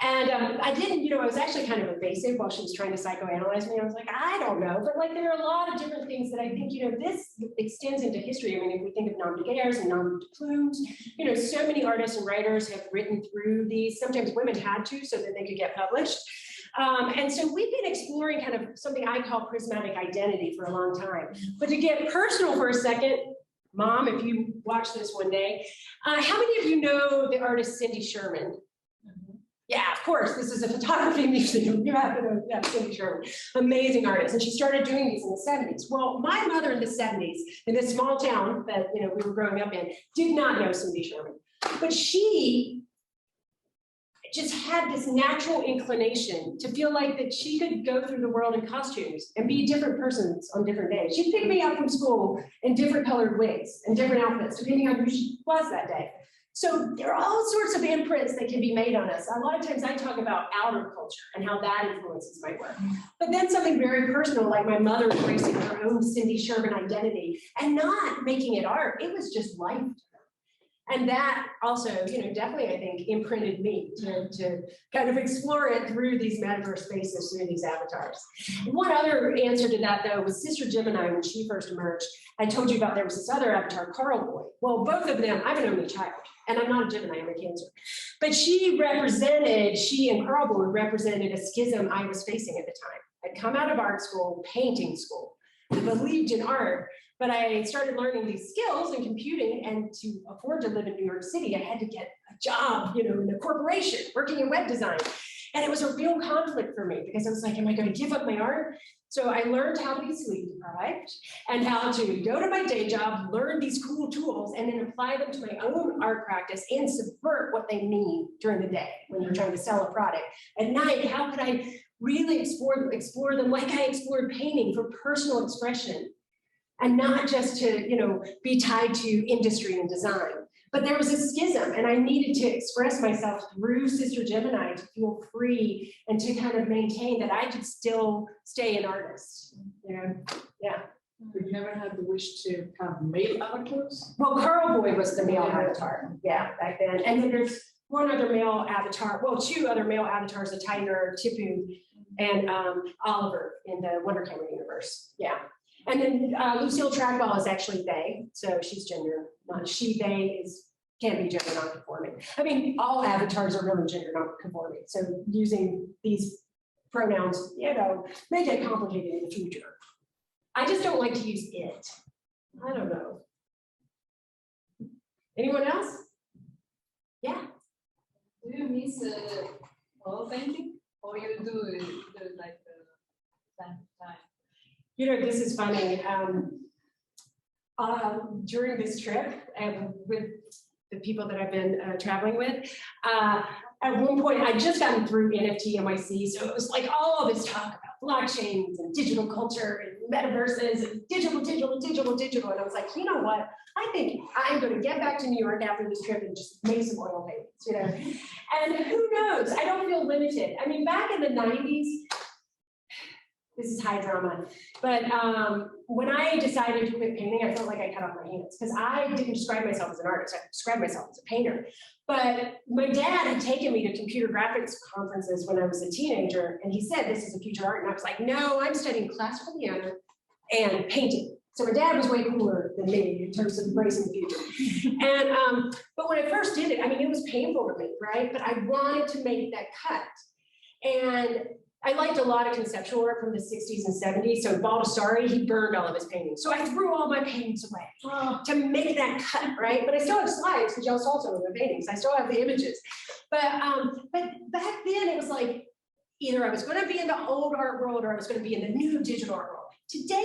And I didn't, I was actually kind of evasive while she was trying to psychoanalyze me. I was like, I don't know, but there are a lot of different things that I think, this extends into history. I mean, if we think of nom de guerres and nom de plumes, so many artists and writers have written through these. Sometimes women had to so that they could get published. And so we've been exploring kind of something I call prismatic identity for a long time. But to get personal for a second, Mom, if you watch this one day, how many of you know the artist Cindy Sherman? Yeah, of course, this is a photography museum. You have to know Cindy Sherman, amazing artist. And she started doing these in the 70s. Well, my mother in the 70s, in this small town that we were growing up in, did not know Cindy Sherman. But she just had this natural inclination to feel like that she could go through the world in costumes and be different persons on different days. She'd pick me up from school in different colored wigs and different outfits, depending on who she was that day. So there are all sorts of imprints that can be made on us. A lot of times I talk about outer culture and how that influences my work. But then something very personal, like my mother embracing her own Cindy Sherman identity and not making it art, it was just life. And that also, definitely, I think, imprinted me to kind of explore it through these metaverse spaces, through these avatars. And one other answer to that, though, was Sister Gemini, when she first emerged. I told you about there was this other avatar, Carl Boy. Well, both of them, I'm an only child, and I'm not a Gemini, I'm a Cancer. But she and Carl Boy represented a schism I was facing at the time. I'd come out of art school, painting school. I believed in art, but I started learning these skills in computing, and to afford to live in New York City, I had to get a job, in a corporation, working in web design. And it was a real conflict for me because I was like, am I going to give up my art? So I learned how to be sleep deprived and how to go to my day job, learn these cool tools, and then apply them to my own art practice and subvert what they mean during the day when you're trying to sell a product. At night, how could I really explore them like I explored painting for personal expression? And not just to, be tied to industry and design. But there was a schism, and I needed to express myself through Sister Gemini to feel free and to kind of maintain that I could still stay an artist. Yeah. We've never had the wish to have male avatars? Well, Carl Boy was the male avatar, back then. And then there's one other male avatar, well, two other male avatars, a tiger, Tipu, and Oliver in the Wonder Camera universe. Yeah. And then Lucille Tragball is actually they, so she's gender, not she, they can be gender non-conforming. I mean, all avatars are really gender non-conforming. So using these pronouns, may get complicated in the future. I just don't like to use it. I don't know. Anyone else? Yeah. Do you miss oil painting, or you do like time to time? This is funny. During this trip, with the people that I've been traveling with, at one point, I'd just gotten through NFT NYC, so it was like all this talk about blockchains and digital culture and metaverses and digital. And I was like, you know what? I think I'm going to get back to New York after this trip and just make some oil paintings, you know? And who knows? I don't feel limited. I mean, back in the 90s, this is high drama, but when I decided to quit painting, I felt like I cut off my hands because I didn't describe myself as an artist. I described myself as a painter. But my dad had taken me to computer graphics conferences when I was a teenager, and he said, this is a future art. And I was like, no, I'm studying classical piano and painting. So my dad was way cooler than me in terms of embracing the future. And, but when I first did it, I mean, it was painful to me, right? But I wanted to make that cut. And I liked a lot of conceptual art from the 60s and 70s. So Baldessari, he burned all of his paintings. So I threw all my paintings away to make that cut, right? But I still have slides because y'all saw some of the paintings. I still have the images. But back then it was like, either I was going to be in the old art world or I was going to be in the new digital art world. Today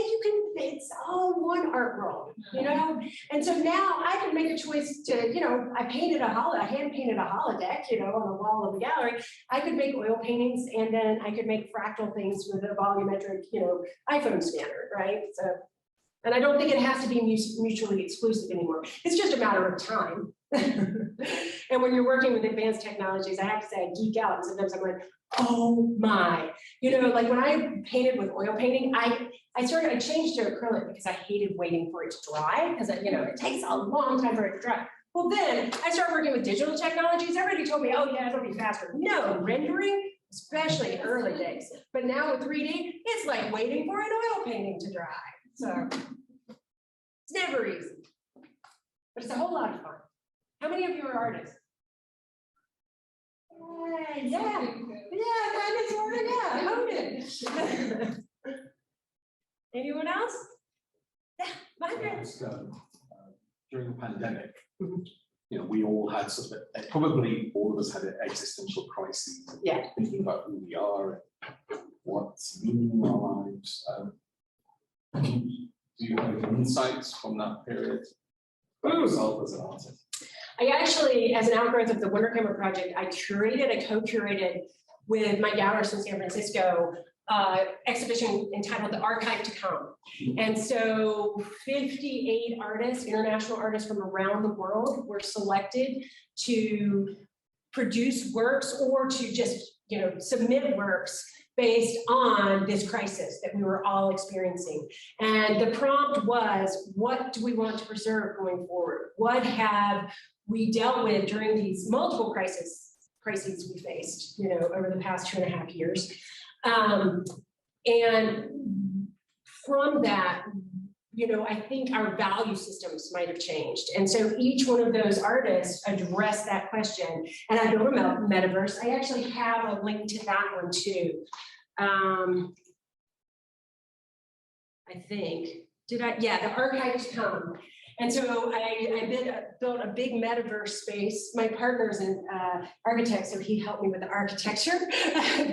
it's all one art world, you know? And so now I can make a choice to, you know, I hand painted a holodeck, you know, on the wall of the gallery. I could make oil paintings and then I could make fractal things with a volumetric, you know, iPhone scanner, right? So, and I don't think it has to be mutually exclusive anymore. It's just a matter of time. And when you're working with advanced technologies, I have to say I geek out. And sometimes I'm like, oh my, you know, like when I painted with oil painting, I changed to acrylic because I hated waiting for it to dry because, you know, it takes a long time for it to dry. Well, then I started working with digital technologies. Everybody told me, oh yeah, it'll be faster. No, rendering, especially in early days. But now with 3D, it's like waiting for an oil painting to dry. So it's never easy, but it's a whole lot of fun. How many of you are artists? Yeah, kind of, sort of, yeah, own it. Anyone else? Yeah, Margaret. During the pandemic, you know, we all had sort of, probably all of us had existential crises. Yeah. Thinking about who we are and what's meaning in our lives. Do you have any insights from that period about yourself as an artist? I actually, as an outgrowth of the Winter Camera project, I co-curated with my gallerist in San Francisco, exhibition entitled The Archive to Come. And so 58 artists, international artists from around the world were selected to produce works or to just, you know, submit works based on this crisis that we were all experiencing. And the prompt was, what do we want to preserve going forward? What have we dealt with during these multiple crises we faced, you know, over the past 2.5 years? And from that, you know, I think our value systems might have changed. And so each one of those artists addressed that question. And I built a metaverse. I actually have a link to that one too. I think, yeah, the Archive to Come. And so I built a big metaverse space. My partner's an architect, so he helped me with the architecture,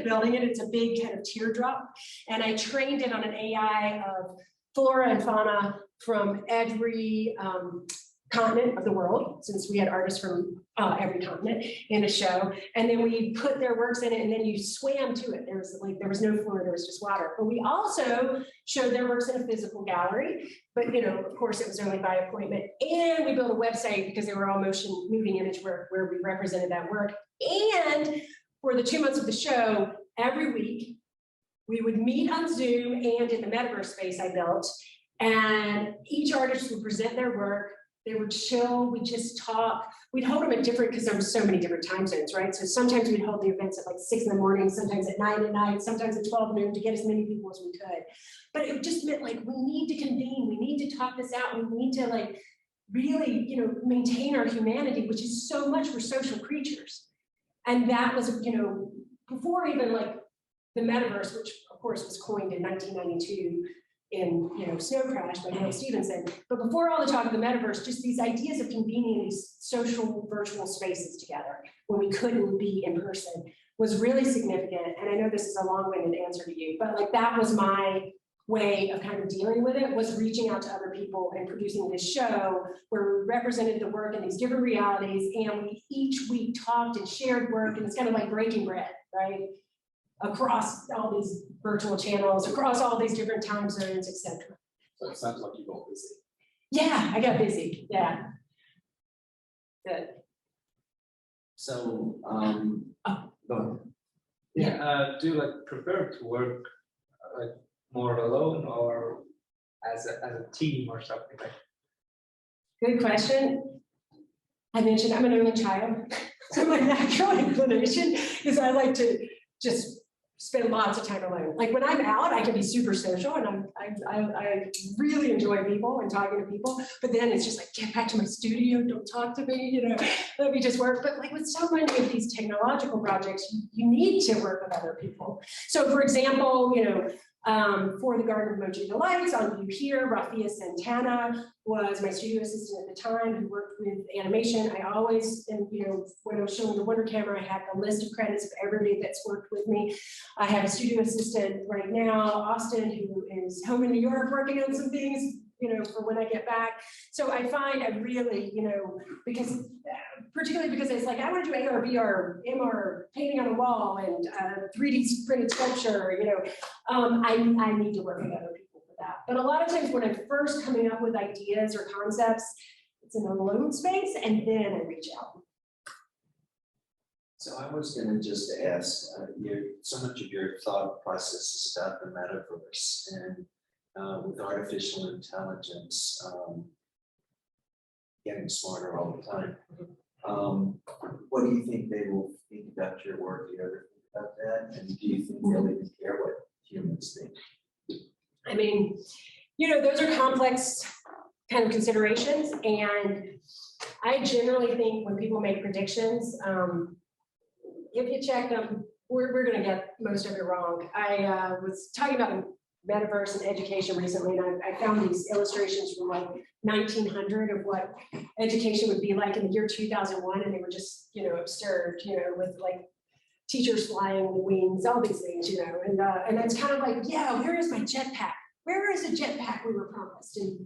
building it. It's a big kind of teardrop. And I trained it on an AI of flora and fauna from every continent of the world, since we had artists from every continent in a show. And then we put their works in it, and then you swam to it. There was no floor, there was just water. But we also showed their works in a physical gallery. But, you know, of course, it was only by appointment. And we built a website because they were all moving image work where we represented that work. And for the 2 months of the show, every week, we would meet on Zoom and in the metaverse space I built. And each artist would present their work. They would chill, we'd just talk. We'd hold them at different, because there were so many different time zones, right? So sometimes we'd hold the events at like 6 in the morning, sometimes at 9 at night, sometimes at 12 noon to get as many people as we could. But it just meant like, we need to convene, we need to talk this out, we need to like really, you know, maintain our humanity, which is so much, we're social creatures. And that was, you know, before even like the metaverse, which of course was coined in 1992, in, you know, Snow Crash by Neil Stephenson. But before all the talk of the metaverse, just these ideas of convening these social virtual spaces together when we couldn't be in person was really significant. And I know this is a long-winded answer to you, but like that was my way of kind of dealing with it was reaching out to other people and producing this show where we represented the work in these different realities, and we each week talked and shared work, and it's kind of like breaking bread, right? Across all these virtual channels, across all these different time zones, etc. So it sounds like you got busy. Yeah, I got busy. Yeah. Good. So, Oh. go ahead. Yeah, do you like prefer to work like more alone or as a team or something like? Good question. I mentioned I'm an only child, so my natural inclination is I like to just spend lots of time alone. Like when I'm out, I can be super social, and I really enjoy people and talking to people. But then it's just like, get back to my studio, don't talk to me, let me just work. But like with so many of these technological projects, you need to work with other people. So for example, for the Garden of Emoji Delights on view here, Rafia Santana was my studio assistant at the time who worked with animation. I always, and when I was showing the Wonder Camera, I had a list of credits of everybody that's worked with me. I have a studio assistant right now, Austin, who is home in New York working on some things, for when I get back. So I find I really, particularly because it's like, I want to do AR, VR, MR, painting on a wall, and 3D printed sculpture, I need to work with other people for that. But a lot of times when I'm first coming up with ideas or concepts, it's in a alone space, and then I reach out. So I was going to just ask, so much of your thought process is about the metaverse, and with artificial intelligence getting smarter all the time. What do you think they will think about your work? Do you ever think about that? And do you think they'll even care what humans think? I mean, those are complex kind of considerations, and I generally think when people make predictions, if you check them, we're going to get most of it wrong. I was talking about metaverse and education recently, and I found these illustrations from like 1900 of what education would be like in the year 2001, and they were just absurd, with like teachers flying wings, all these things, and it's kind of like, yeah, where is my jetpack? Where is the jetpack we were promised in,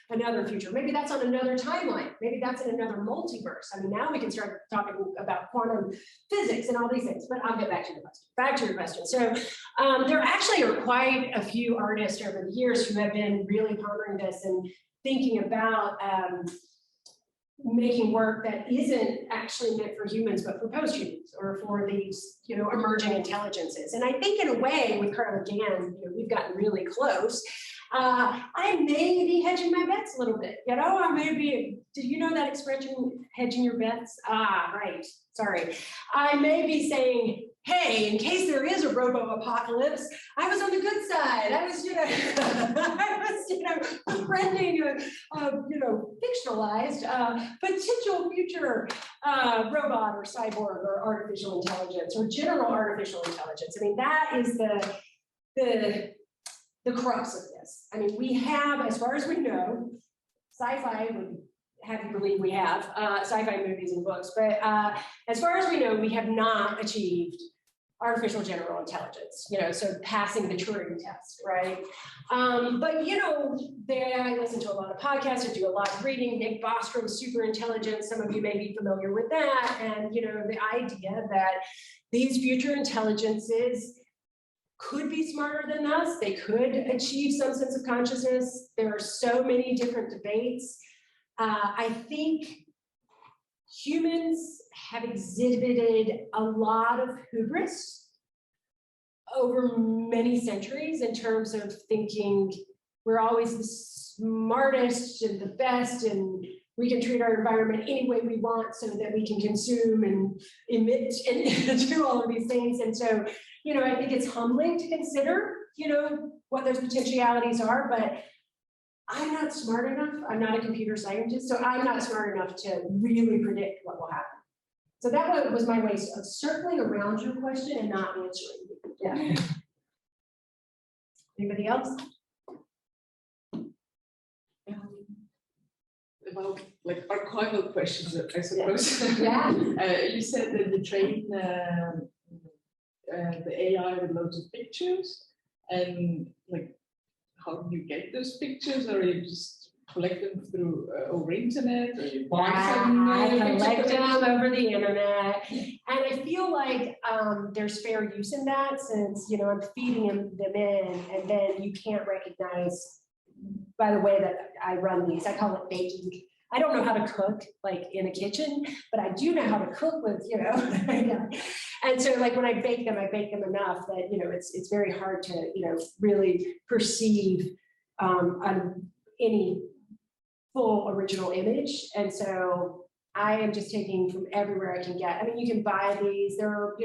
another future? Maybe that's on another timeline. Maybe that's in another multiverse. I mean, now we can start talking about quantum physics and all these things, but I'll get back to your question. Back to your question. So there actually are quite a few artists over the years who have been really pondering this and thinking about making work that isn't actually meant for humans, but for post-humans or for these, emerging intelligences. And I think in a way with Carla Gannis, we've gotten really close. I may be hedging my bets a little bit, I may be, did you know that expression, hedging your bets? Right, sorry. I may be saying, hey, in case there is a robo-apocalypse, I was on the good side. I was, befriending fictionalized potential future robot or cyborg or artificial intelligence or general artificial intelligence. I mean, that is the crux of this. I mean, we have, as far as we know, sci-fi would have you believe we have sci-fi movies and books, but as far as we know, we have not achieved artificial general intelligence, so passing the Turing test, right? But I listen to a lot of podcasts, I do a lot of reading. Nick Bostrom's super intelligent. Some of you may be familiar with that. And the idea that these future intelligences could be smarter than us, they could achieve some sense of consciousness. There are so many different debates. I think humans have exhibited a lot of hubris over many centuries in terms of thinking we're always the smartest and the best, and we can treat our environment any way we want so that we can consume and emit and do all of these things. And so, I think it's humbling to consider, what those potentialities are, but I'm not smart enough. I'm not a computer scientist, so I'm not smart enough to really predict what will happen. So that was my way of circling around your question and not answering. Yeah. Anybody else? About like archival questions, I suppose. Yeah. You said that you train the AI with loads of pictures, and like how do you get those pictures, or you just collect them through over internet, or you buy some? I picture collect them collection? over the internet, and I feel like there's fair use in that, since I'm feeding them in, and then you can't recognize by the way that I run these. I call it baking. I don't know how to cook like in a kitchen, but I do know how to cook with And so like when I bake them enough that it's very hard to really perceive any full original image. And so I am just taking from everywhere I can get. I mean, you can buy these. There are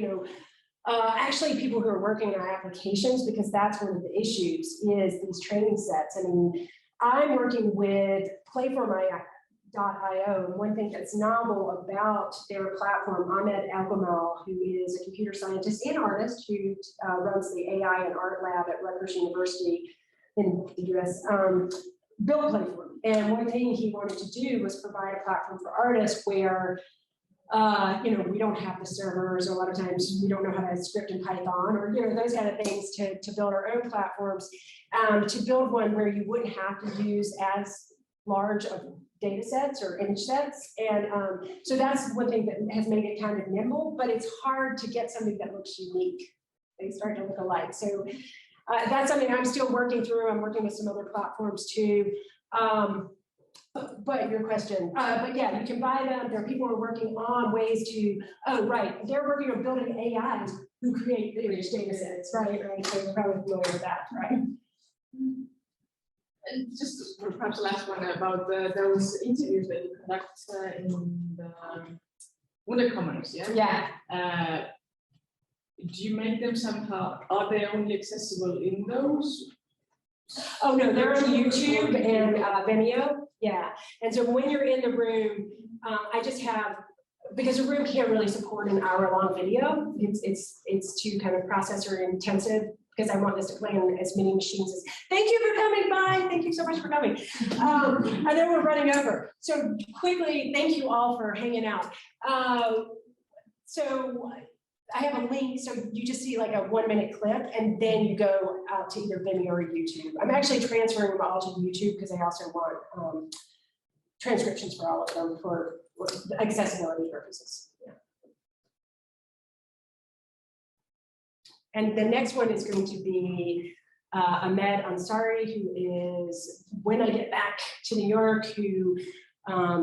actually people who are working on applications, because that's one of the issues is these training sets. I mean, I'm working with Playform.io, and one thing that's novel about their platform, Ahmed Algamal, who is a computer scientist and artist who runs the AI and art lab at Rutgers University in the US, built Playform. And one thing he wanted to do was provide a platform for artists where we don't have the servers, or a lot of times we don't know how to script in Python, or those kind of things to build our own platforms, to build one where you wouldn't have to use as large of data sets or image sets. And so that's one thing that has made it kind of nimble, but it's hard to get something that looks unique. They start to look alike. So that's something I'm still working through. I'm working with some other platforms too. But your question, but yeah, you can buy them. There are people who are working on ways to, they're working on building AIs who create the image data sets, right? So you're probably familiar with that, right? And just perhaps the last one about those interviews that you conduct in the Wondercommons, yeah? Yeah. Do you make them somehow, are they only accessible in those? Oh no, they're on YouTube and Vimeo. Yeah, and so when you're in the room, I just have, because a room can't really support an hour-long video. It's too kind of processor intensive, because I want this to play on as many machines as. Thank you for coming by. Thank you so much for coming. I know we're running over, so quickly, thank you all for hanging out. So I have a link, so you just see like a 1-minute clip, and then you go out to either Vimeo or YouTube. I'm actually transferring them all to YouTube because I also want transcriptions for all of them for accessibility purposes. Yeah. And the next one is going to be Ahmed Ansari, who is, when I get back to New York, who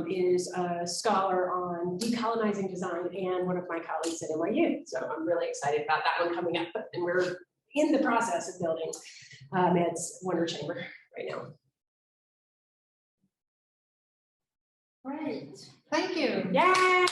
is a scholar on decolonizing design and one of my colleagues at NYU. So I'm really excited about that one coming up. And we're in the process of building Ahmed's Wonder Chamber right now. Great. Thank you. Yay!